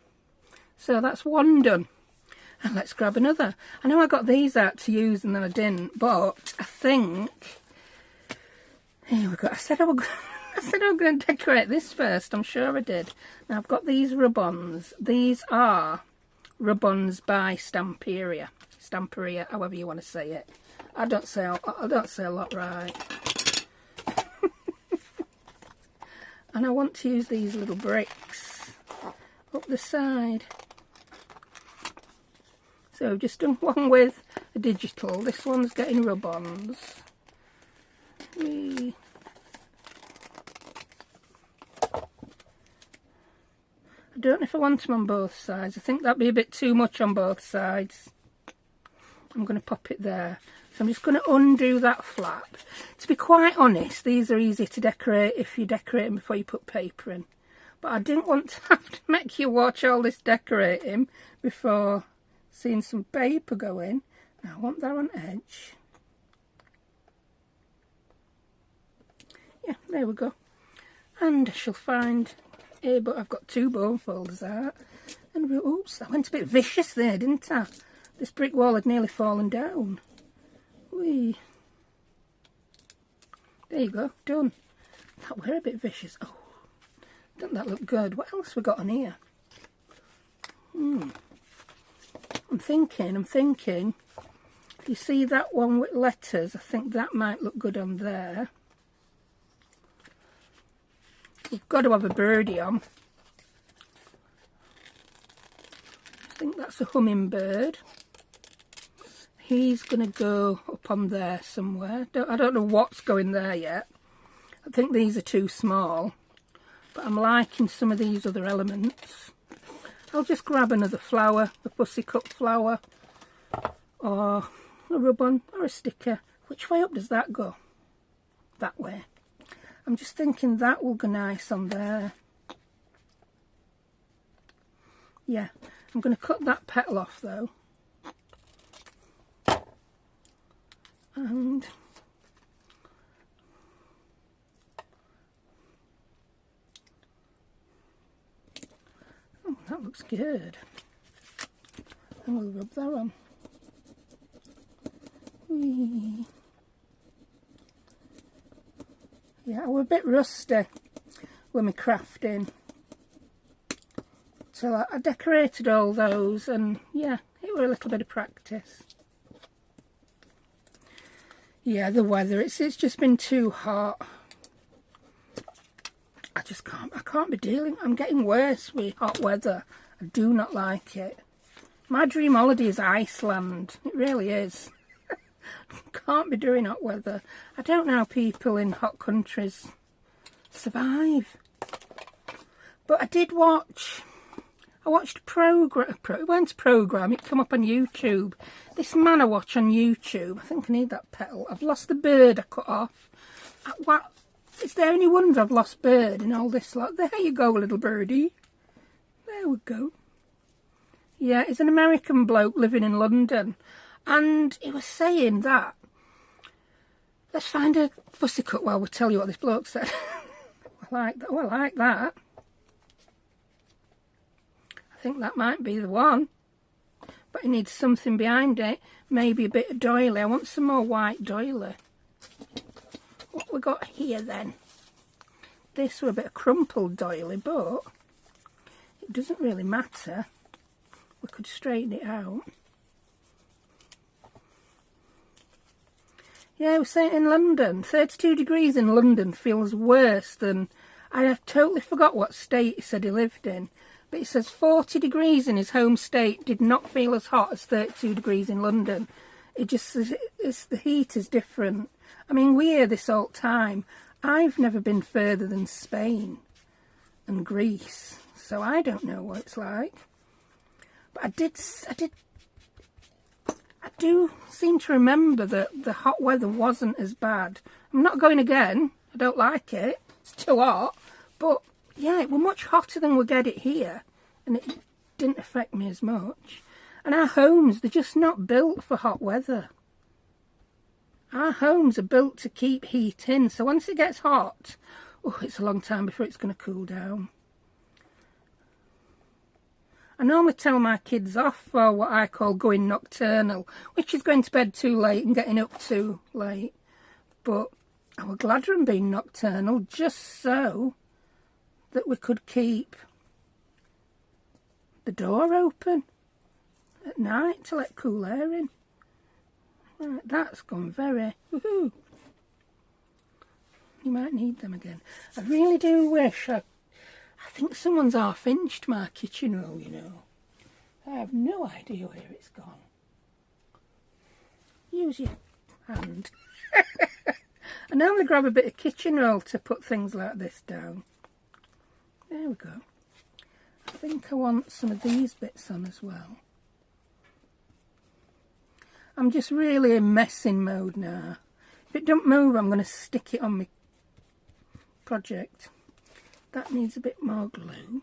So that's one done. And let's grab another. I know I got these out to use and then I didn't, but I think... Here we go. I said I was going to decorate this first. I'm sure I did. Now I've got these rub-ons. These are rub-ons by Stamperia, however you want to say it. I don't say a lot right. And I want to use these little bricks up the side. So I've just done one with a digital. This one's getting rub-ons. I don't know if I want them on both sides. I think that'd be a bit too much on both sides. I'm going to pop it there. So I'm just going to undo that flap. To be quite honest, these are easy to decorate if you decorate them before you put paper in. But I didn't want to have to make you watch all this decorating before seeing some paper go in. Now I want that on edge. Yeah, there we go. And I shall find here, but I've got 2 bone folders out. And oops, I went a bit vicious there, didn't I? This brick wall had nearly fallen down. Whee. There you go, done. That were a bit vicious. Oh, doesn't that look good? What else we got on here? I'm thinking. You see that one with letters? I think that might look good on there. We've got to have a birdie on. I think that's a hummingbird. He's going to go up on there somewhere. I don't know what's going there yet. I think these are too small. But I'm liking some of these other elements. I'll just grab another flower, a pussycut flower, or a rub-on, or a sticker. Which way up does that go? That way. I'm just thinking that will go nice on there. Yeah, I'm going to cut that petal off though. And oh, that looks good. And we'll rub that on. Whee. Yeah, I was a bit rusty with my crafting. So I decorated all those and yeah, it was a little bit of practice. Yeah, the weather, it's just been too hot. I can't be dealing. I'm getting worse with hot weather. I do not like it. My dream holiday is Iceland. It really is. Can't be doing hot weather. I don't know how people in hot countries survive. But I did watch... I watched a program. It weren't a program. It came up on YouTube. This man I watch on YouTube. I think I need that petal. I've lost the bird I cut off. Is there any wonder I've lost bird in all this lot? There you go, little birdie. There we go. Yeah, he's an American bloke living in London. And he was saying that, let's find a fussy cut while we tell you what this bloke said. I like that. Oh, I like that. I think that might be the one. But it needs something behind it. Maybe a bit of doily. I want some more white doily. What we got here then? This were a bit of crumpled doily, but it doesn't really matter. We could straighten it out. Yeah, I was saying in London, 32 degrees in London feels worse than... I have totally forgot what state he said he lived in. But he says 40 degrees in his home state did not feel as hot as 32 degrees in London. It just, the heat is different. I mean, we hear this all the time. I've never been further than Spain and Greece, so I don't know what it's like. But I do seem to remember that the hot weather wasn't as bad. I'm not going again. I don't like it. It's too hot. But yeah, it was much hotter than we get it here, and it didn't affect me as much. And our homes, they're just not built for hot weather. Our homes are built to keep heat in, so once it gets hot, oh, it's a long time before it's going to cool down. I normally tell my kids off for what I call going nocturnal, which is going to bed too late and getting up too late. But I was glad of them being nocturnal, just so that we could keep the door open at night to let cool air in. Right, that's gone very... Woohoo! You might need them again. I really do wish... I think someone's half-inched my kitchen roll, you know. I have no idea where it's gone. Use your hand. I normally grab a bit of kitchen roll to put things like this down. There we go. I think I want some of these bits on as well. I'm just really in messing mode now. If it don't move, I'm going to stick it on my project. That needs a bit more glue.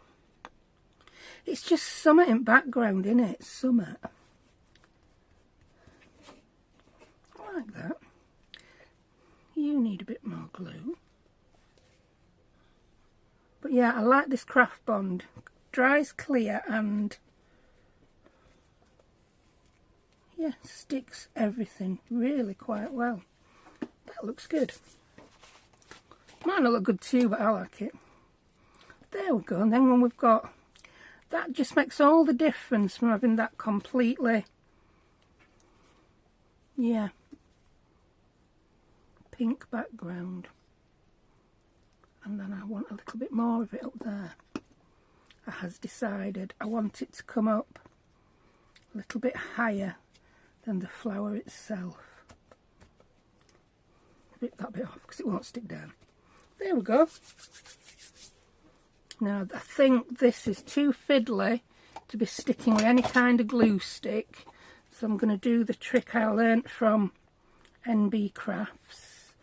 It's just summer in background, isn't it? Summer. I like that. You need a bit more glue. But yeah, I like this craft bond. Dries clear and yeah, sticks everything really quite well. That looks good. Might not look good too, but I like it. There we go. And then when we've got... That just makes all the difference from having that completely... Yeah. Pink background. And then I want a little bit more of it up there. I has decided I want it to come up a little bit higher than the flower itself. Rip that bit off because it won't stick down. There we go. Now I think this is too fiddly to be sticking with any kind of glue stick, so I'm going to do the trick I learnt from NB Crafts.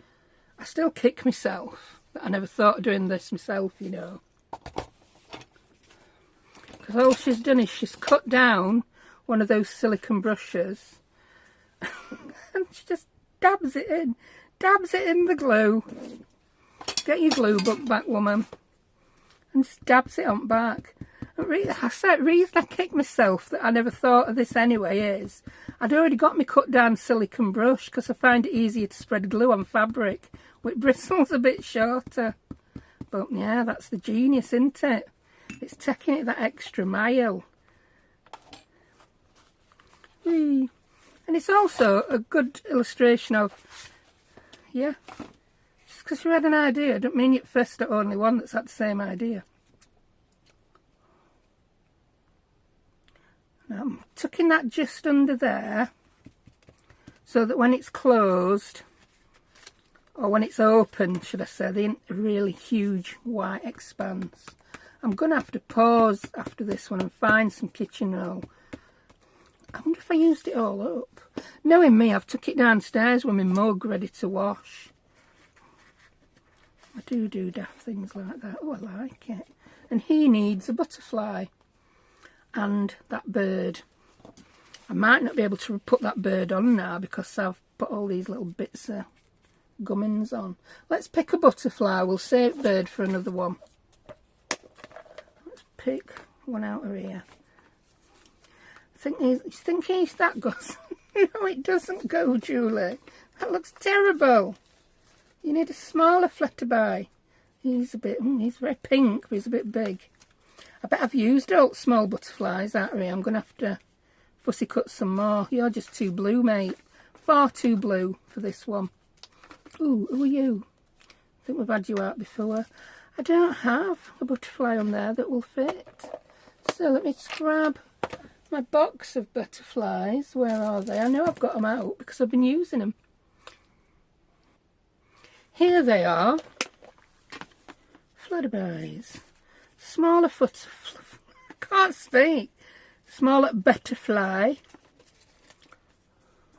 I still kick myself that I never thought of doing this myself, you know. Because all she's done is she's cut down one of those silicone brushes and she just dabs it in the glue. Get your glue book back, woman. And just dabs it on back. The reason I kick myself that I never thought of this anyway is I'd already got my cut down silicone brush because I find it easier to spread glue on fabric with bristles a bit shorter. But yeah, that's the genius, isn't it? It's taking it that extra mile. And it's also a good illustration of, yeah, just because you had an idea don't mean you're first or only one that's had the same idea. Now I'm tucking that just under there so that when it's closed, or when it's open, should I say, there ain't a really huge white expanse. I'm going to have to pause after this one and find some kitchen roll. I wonder if I used it all up. Knowing me, I've took it downstairs with my mug ready to wash. I do daft things like that. Oh, I like it. And he needs a butterfly and that bird. I might not be able to put that bird on now because I've put all these little bits of gummins on. Let's pick a butterfly. We'll save bird for another one. Let's pick one out of here. You think he's that good? No, it doesn't go, Julie. That looks terrible. You need a smaller flutterby. He's very pink, but he's a bit big. I bet I've used all small butterflies out of here. I'm going to have to fussy cut some more. You're just too blue, mate. Far too blue for this one. Ooh, who are you? I think we've had you out before. I don't have a butterfly on there that will fit. So let me grab my box of butterflies. Where are they? I know I've got them out because I've been using them. Here they are. Flutterbies. Smaller I can't speak. Smaller butterfly.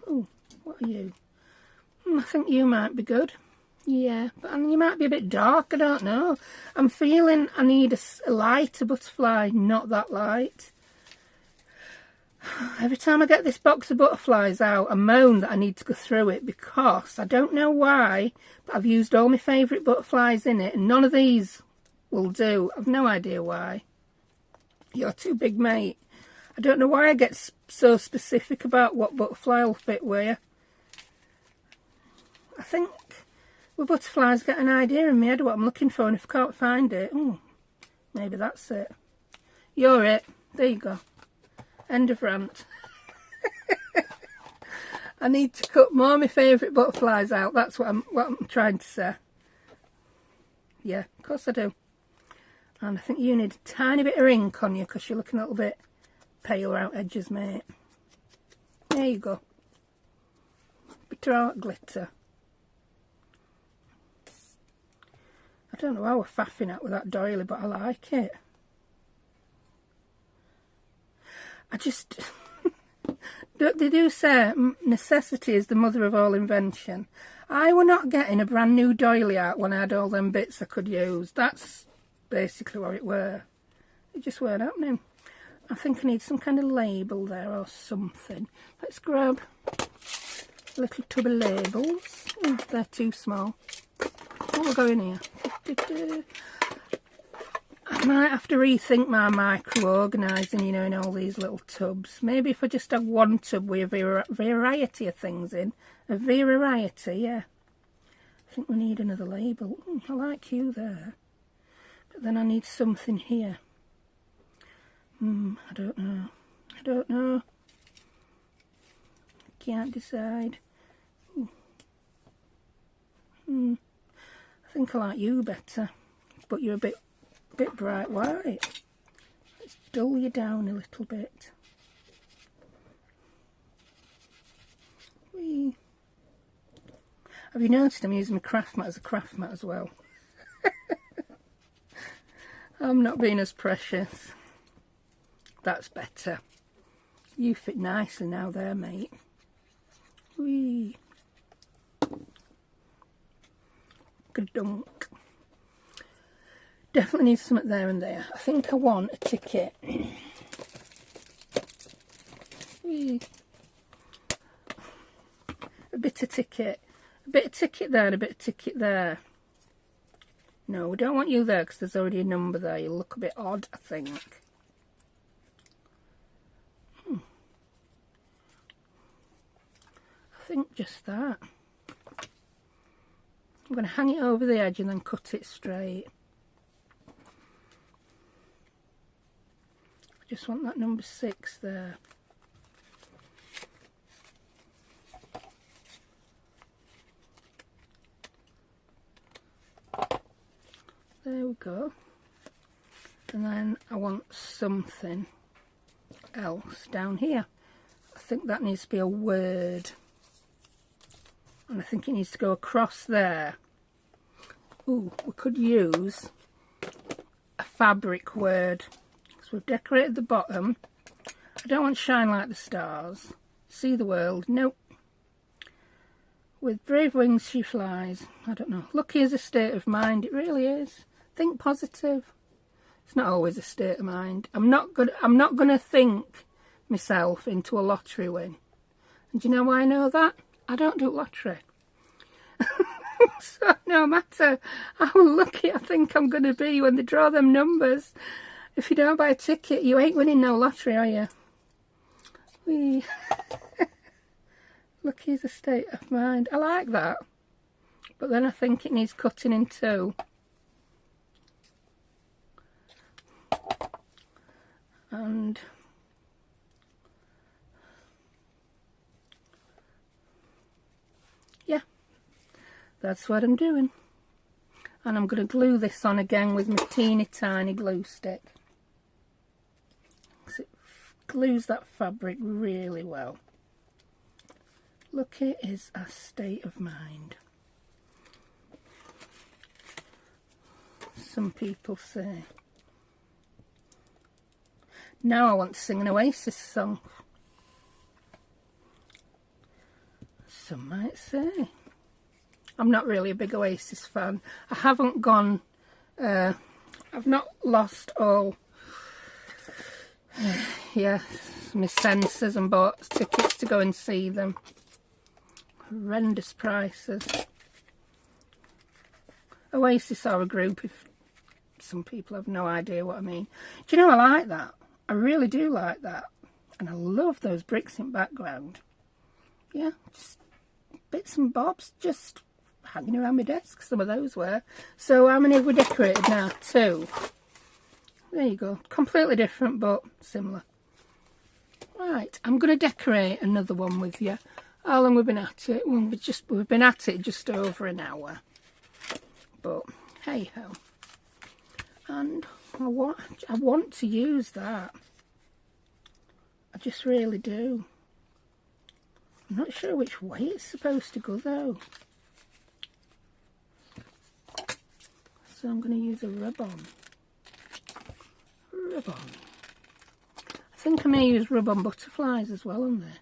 Oh, what are you? I think you might be good. Yeah, but you might be a bit dark, I don't know. I'm feeling I need a lighter butterfly, not that light. Every time I get this box of butterflies out, I moan that I need to go through it because I don't know why, but I've used all my favourite butterflies in it and none of these will do. I've no idea why. You're too big, mate. I don't know why I get so specific about what butterfly will fit where. I think with butterflies get an idea in my head of what I'm looking for, and if I can't find it, maybe that's it. You're it. There you go. End of rant. I need to cut more of my favourite butterflies out. That's what I'm trying to say. Yeah, of course I do. And I think you need a tiny bit of ink on you because you're looking a little bit pale around edges, mate. There you go. Bit of art glitter. I don't know how we're faffing at with that doily, but I like it. I just... They do say necessity is the mother of all invention. I were not getting a brand new doily out when I had all them bits I could use. That's basically what it were. It just weren't happening. I think I need some kind of label there or something. Let's grab a little tub of labels. Oh, they're too small. What will go in here? I might have to rethink my micro-organising, you know, in all these little tubs. Maybe if I just have one tub with a variety of things in. A variety, yeah. I think we need another label. I like you there. But then I need something here. I don't know. I don't know. I can't decide. I think I like you better. But you're a bit bright white. Let's dull you down a little bit. Whee. Have you noticed I'm using my craft mat as a craft mat as well? I'm not being as precious. That's better. You fit nicely now there, mate. Whee. Good dunk. Definitely need something there and there. I think I want a ticket. A bit of ticket. A bit of ticket there and a bit of ticket there. No, we don't want you there because there's already a number there. You'll look a bit odd, I think. I think just that. I'm going to hang it over the edge and then cut it straight. Just want that number 6 there. There we go. And then I want something else down here. I think that needs to be a word. And I think it needs to go across there. Ooh, we could use a fabric word. So we've decorated the bottom. I don't want shine like the stars. See the world. Nope. With brave wings she flies. I don't know. Lucky is a state of mind. It really is. Think positive. It's not always a state of mind. I'm not gonna think myself into a lottery win. And do you know why I know that? I don't do lottery. So no matter how lucky I think I'm gonna be when they draw them numbers, if you don't buy a ticket, you ain't winning no lottery, are you? Whee. Lucky is a state of mind. I like that. But then I think it needs cutting in two. And yeah, that's what I'm doing. And I'm going to glue this on again with my teeny tiny glue stick. Because it glues that fabric really well. Lucky is a state of mind. Some people say. Now I want to sing an Oasis song. Some might say. I'm not really a big Oasis fan. I haven't gone, I've not lost all, yeah, my senses and bought tickets to go and see them. Horrendous prices. Oasis are a group, if some people have no idea what I mean. Do you know, I like that. I really do like that. And I love those bricks in background. Yeah, just bits and bobs, just hanging around my desk. Some of those were. So how many have we decorated now? 2. There you go. Completely different, but similar. Right, I'm going to decorate another one with you. How long have we been at it? Well, we've been at it just over an hour. But hey ho. And I want to use that. I just really do. I'm not sure which way it's supposed to go though. So I'm going to use a rub-on. Rub-on. I think I may use rub-on butterflies as well on this.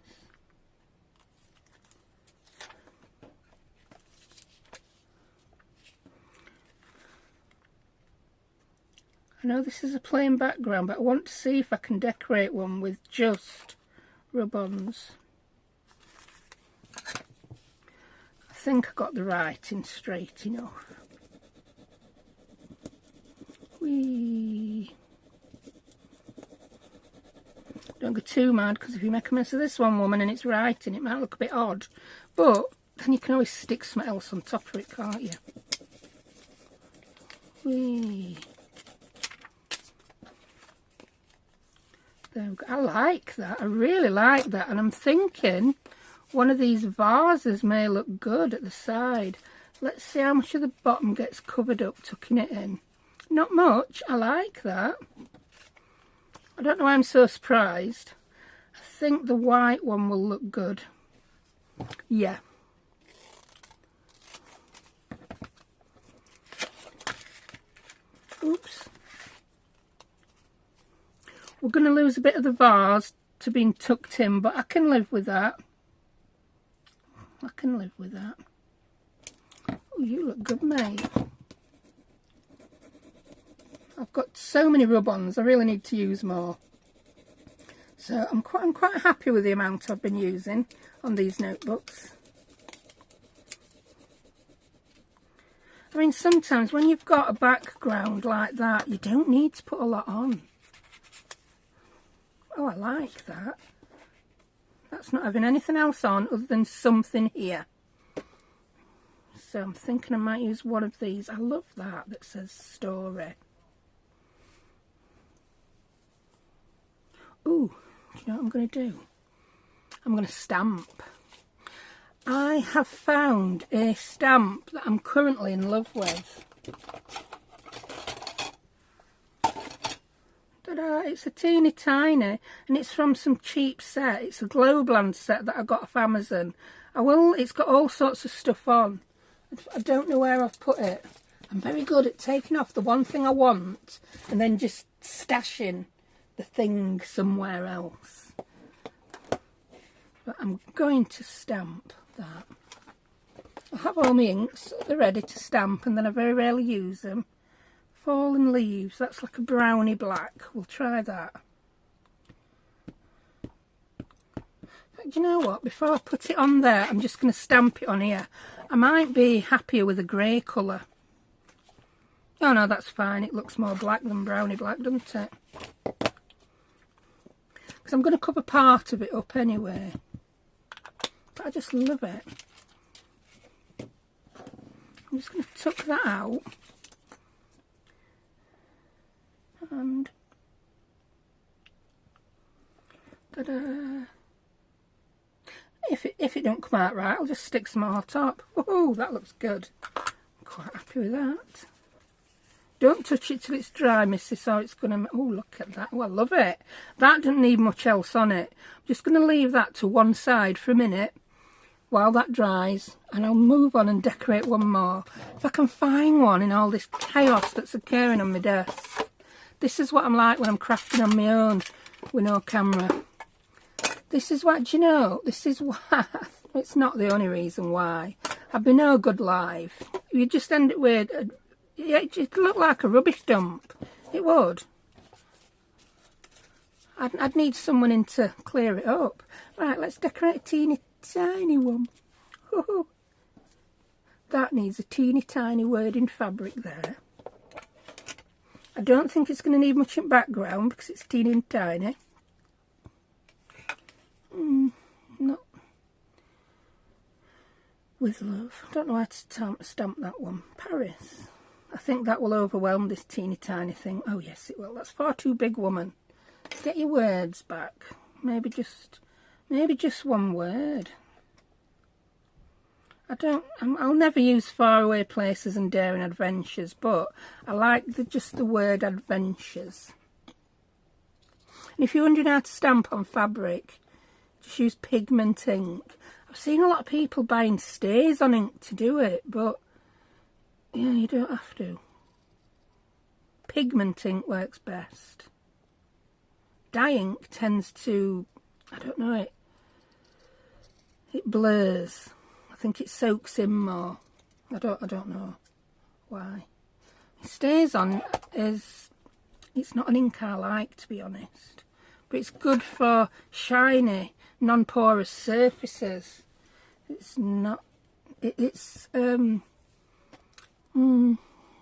I know this is a plain background, but I want to see if I can decorate one with just rub-ons. I think I got the writing straight enough. Whee! Don't go too mad, because if you make a mess of this one, woman, and it's writing, it might look a bit odd. But then you can always stick something else on top of it, can't you? Whee! I like that. I really like that. And I'm thinking one of these vases may look good at the side. Let's see how much of the bottom gets covered up, tucking it in. Not much. I like that. I don't know why I'm so surprised. I think the white one will look good. Yeah. Oops. We're going to lose a bit of the vase to being tucked in, but I can live with that. I can live with that. Oh, you look good, mate. I've got so many rub-ons, I really need to use more. So I'm quite happy with the amount I've been using on these notebooks. I mean, sometimes when you've got a background like that, you don't need to put a lot on. Oh, I like that. That's not having anything else on other than something here. So I'm thinking I might use one of these. I love that says story. Ooh, do you know what I'm going to do? I'm going to stamp. I have found a stamp that I'm currently in love with. Ta-da! It's a teeny tiny and it's from some cheap set. It's a Globeland set that I got off Amazon. It's got all sorts of stuff on. I don't know where I've put it. I'm very good at taking off the one thing I want and then just stashing the thing somewhere else. But I'm going to stamp that. I have all my inks, they're ready to stamp, and then I very rarely use them. Fallen Leaves, that's like a brownie black. We'll try that. But do you know what? Before I put it on there, I'm just going to stamp it on here. I might be happier with a grey colour. Oh no, that's fine. It looks more black than brownie black, doesn't it? Because I'm going to cover part of it up anyway. But I just love it. I'm just going to tuck that out. And ta-da! If it don't come out right, I'll just stick some more top. Oh, that looks good. I'm quite happy with that. Don't touch it till it's dry, missus, or it's going to... Oh, look at that. Oh, I love it. That doesn't need much else on it. I'm just going to leave that to one side for a minute while that dries, and I'll move on and decorate one more. If I can find one in all this chaos that's occurring on my desk. This is what I'm like when I'm crafting on my own with no camera. This is what, do you know, this is why, it's not the only reason why. I'd be no good live. You just end it with, it look like a rubbish dump. It would. I'd need someone in to clear it up. Right, let's decorate a teeny tiny one. That needs a teeny tiny word in fabric there. I don't think it's going to need much in background because it's teeny and tiny. Not with love. I don't know how to stamp that one. Paris. I think that will overwhelm this teeny tiny thing. Oh yes, it will. That's far too big, woman. Get your words back. Maybe just one word. I'll never use faraway places and daring adventures, but I like just the word adventures. And if you're wondering how to stamp on fabric, just use pigment ink. I've seen a lot of people buying stays on ink to do it, but yeah, you don't have to. Pigment ink works best. Dye ink tends to, I don't know, it blurs. I think it soaks in more. I don't know why. It stays on it's not an ink I like, to be honest. But it's good for shiny, non-porous surfaces. It's not,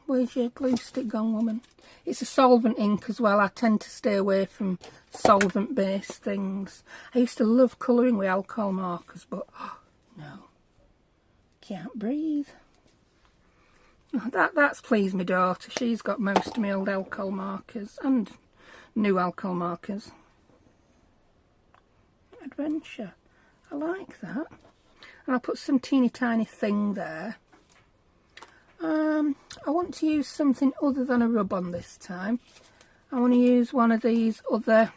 where's your glue stick gone, woman? It's a solvent ink as well. I tend to stay away from solvent-based things. I used to love colouring with alcohol markers, but no. Can't breathe. That's pleased my daughter. She's got most of my old alcohol markers and new alcohol markers. Adventure. I like that. And I'll put some teeny tiny thing there. I want to use something other than a rub-on this time. I want to use one of these other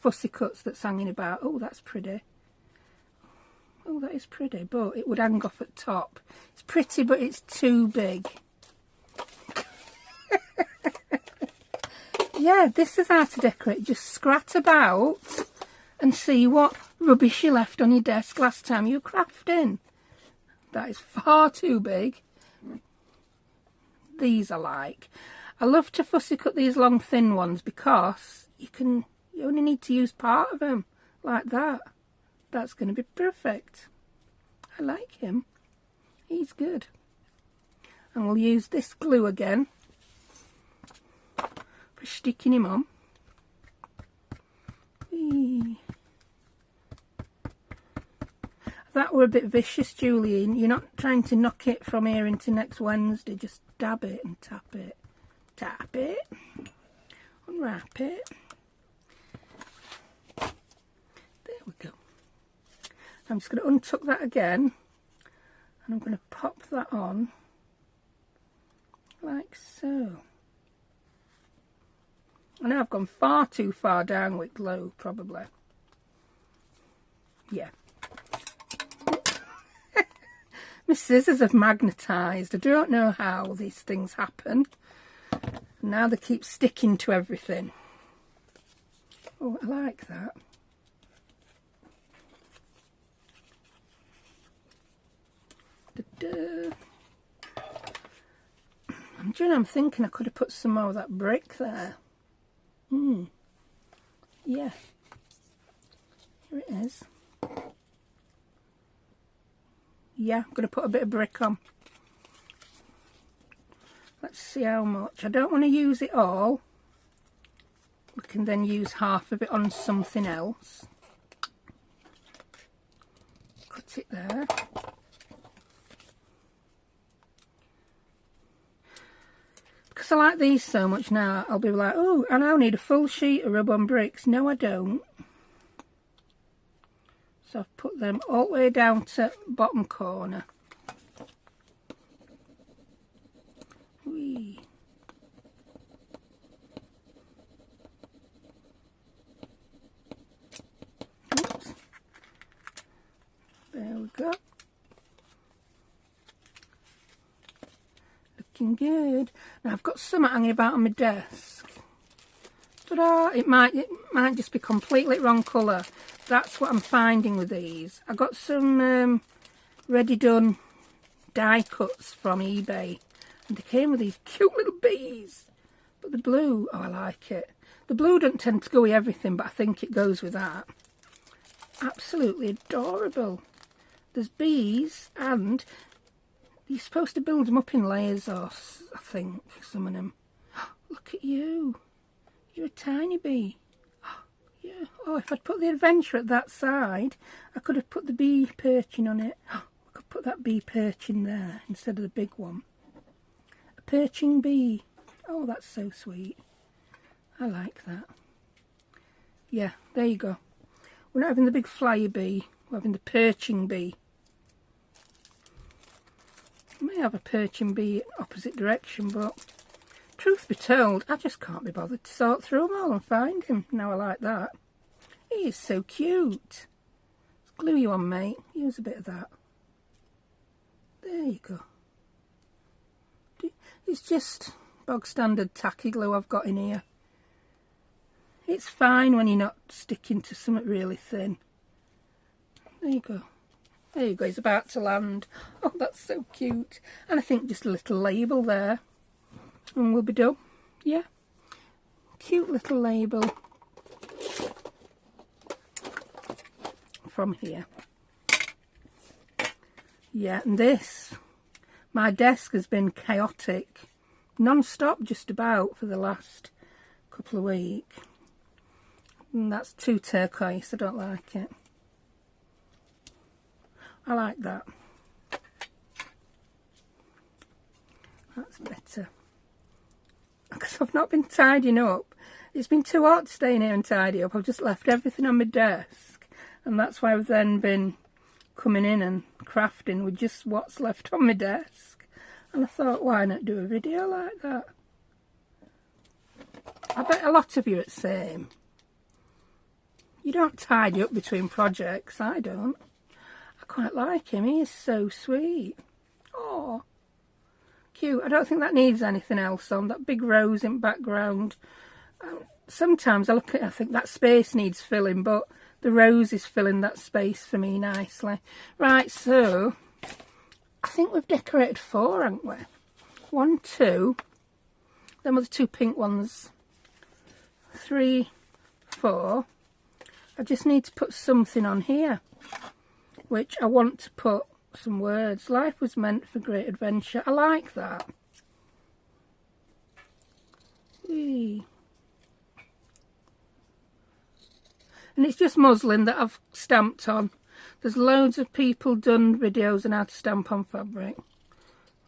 fussy cuts that's hanging about. Oh, that's pretty. Oh, that is pretty, but it would hang off at top. It's pretty, but it's too big. Yeah, this is how to decorate. Just scrat about and see what rubbish you left on your desk last time you were crafting. That is far too big. These I like. I love to fussy cut these long thin ones because you only need to use part of them like that. That's going to be perfect. I like him. He's good. And we'll use this glue again for sticking him on. Whee. That were a bit vicious, Julian. You're not trying to knock it from here into next Wednesday. Just dab it and tap it. Tap it. Unwrap it. There we go. I'm just going to untuck that again. And I'm going to pop that on. Like so. I know I've gone far too far down with glue, probably. Yeah. My scissors have magnetised. I don't know how these things happen. Now they keep sticking to everything. Oh, I like that. I'm thinking I could have put some more of that brick there. Yeah. Here it is. Yeah, I'm going to put a bit of brick on. Let's see how much. I don't want to use it all. We can then use half of it on something else. Cut it there. Because I like these so much now, I'll be like, oh, I now need a full sheet of rub-on bricks. No, I don't. So I've put them all the way down to bottom corner. Whee. Oops. There we go. Looking good. Now I've got some hanging about on my desk. Ta-da! It might just be completely wrong colour. That's what I'm finding with these. I got some ready done die cuts from eBay, and they came with these cute little bees. But the blue, oh, I like it. The blue doesn't tend to go with everything, but I think it goes with that. Absolutely adorable. There's bees, and you're supposed to build them up in layers, or I think some of them. Look at you. You're a tiny bee. Yeah. Oh, if I'd put the adventure at that side, I could have put the bee perching on it. I could put that bee perching there instead of the big one. A perching bee. Oh, that's so sweet. I like that. Yeah, there you go. We're not having the big flyer bee. We're having the perching bee. I may have a perching bee opposite direction, but truth be told, I just can't be bothered to sort through them all and find him. Now I like that. He is so cute. Let's glue you on, mate. Use a bit of that. There you go. It's just bog standard tacky glue I've got in here. It's fine when you're not sticking to something really thin. There you go. There you go. He's about to land. Oh, that's so cute. And I think just a little label there. And we'll be done. Yeah. Cute little label. From here. Yeah, and this. My desk has been chaotic. Non-stop just about for the last couple of weeks. And that's too turquoise. I don't like it. I like that. That's better. Because I've not been tidying up. It's been too hot to stay in here and tidy up. I've just left everything on my desk. And that's why I've then been coming in and crafting with just what's left on my desk. And I thought, why not do a video like that? I bet a lot of you are the same. You don't tidy up between projects. I don't. I quite like him. He is so sweet. Oh, cute. I don't think that needs anything else on. That big rose in background. Sometimes I look at it, I think that space needs filling, but the rose is filling that space for me nicely. Right, so I think we've decorated 4, haven't we? 1, 2. Them are the 2 pink ones. 3, 4. I just need to put something on here, which I want to put some words. Life was meant for great adventure. I like that. Whee. And it's just muslin that I've stamped on. There's loads of people done videos on how to stamp on fabric.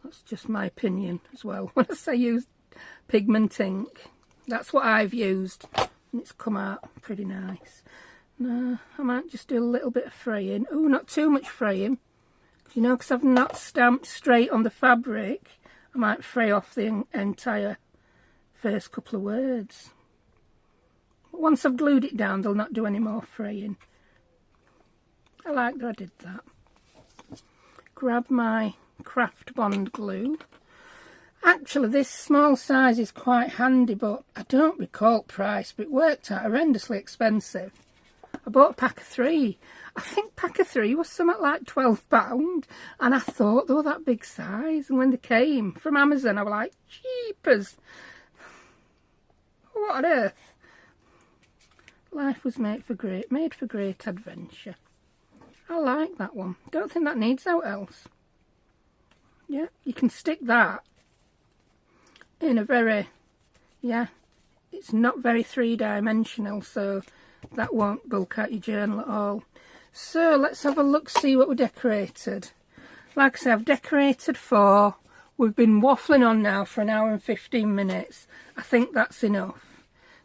That's just my opinion as well. When I say use pigment ink, that's what I've used. And it's come out pretty nice. No, I might just do a little bit of fraying. Oh, not too much fraying. You know, because I've not stamped straight on the fabric, I might fray off the entire first couple of words. But once I've glued it down, they'll not do any more fraying. I like that I did that. Grab my craft bond glue. Actually, this small size is quite handy, but I don't recall price, but it worked out horrendously expensive. I bought a pack of 3. I think pack of 3 was something like £12, and I thought they were that big size, and when they came from Amazon I was like, jeepers, what on earth. Life was made for great adventure. I like that one. Don't think that needs out else. Yeah, you can stick that in a very, yeah, it's not very 3-dimensional, so that won't bulk out your journal at all. So let's have a look, see what we decorated. Like I say, I've decorated 4. We've been waffling on now for 1 hour and 15 minutes. I think that's enough.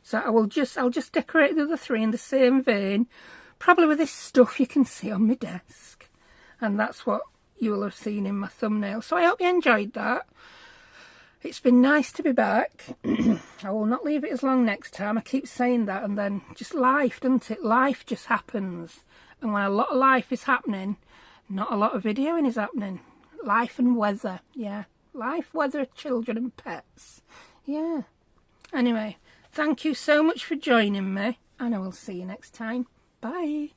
So I'll just decorate the other 3 in the same vein, probably with this stuff you can see on my desk. And that's what you will have seen in my thumbnail. So I hope you enjoyed that. It's been nice to be back. I will not leave it as long next time. I keep saying that, and then just life, doesn't it? Life just happens. And when a lot of life is happening, not a lot of videoing is happening. Life and weather, yeah. Life, weather, children and pets. Yeah. Anyway, thank you so much for joining me, and I will see you next time. Bye.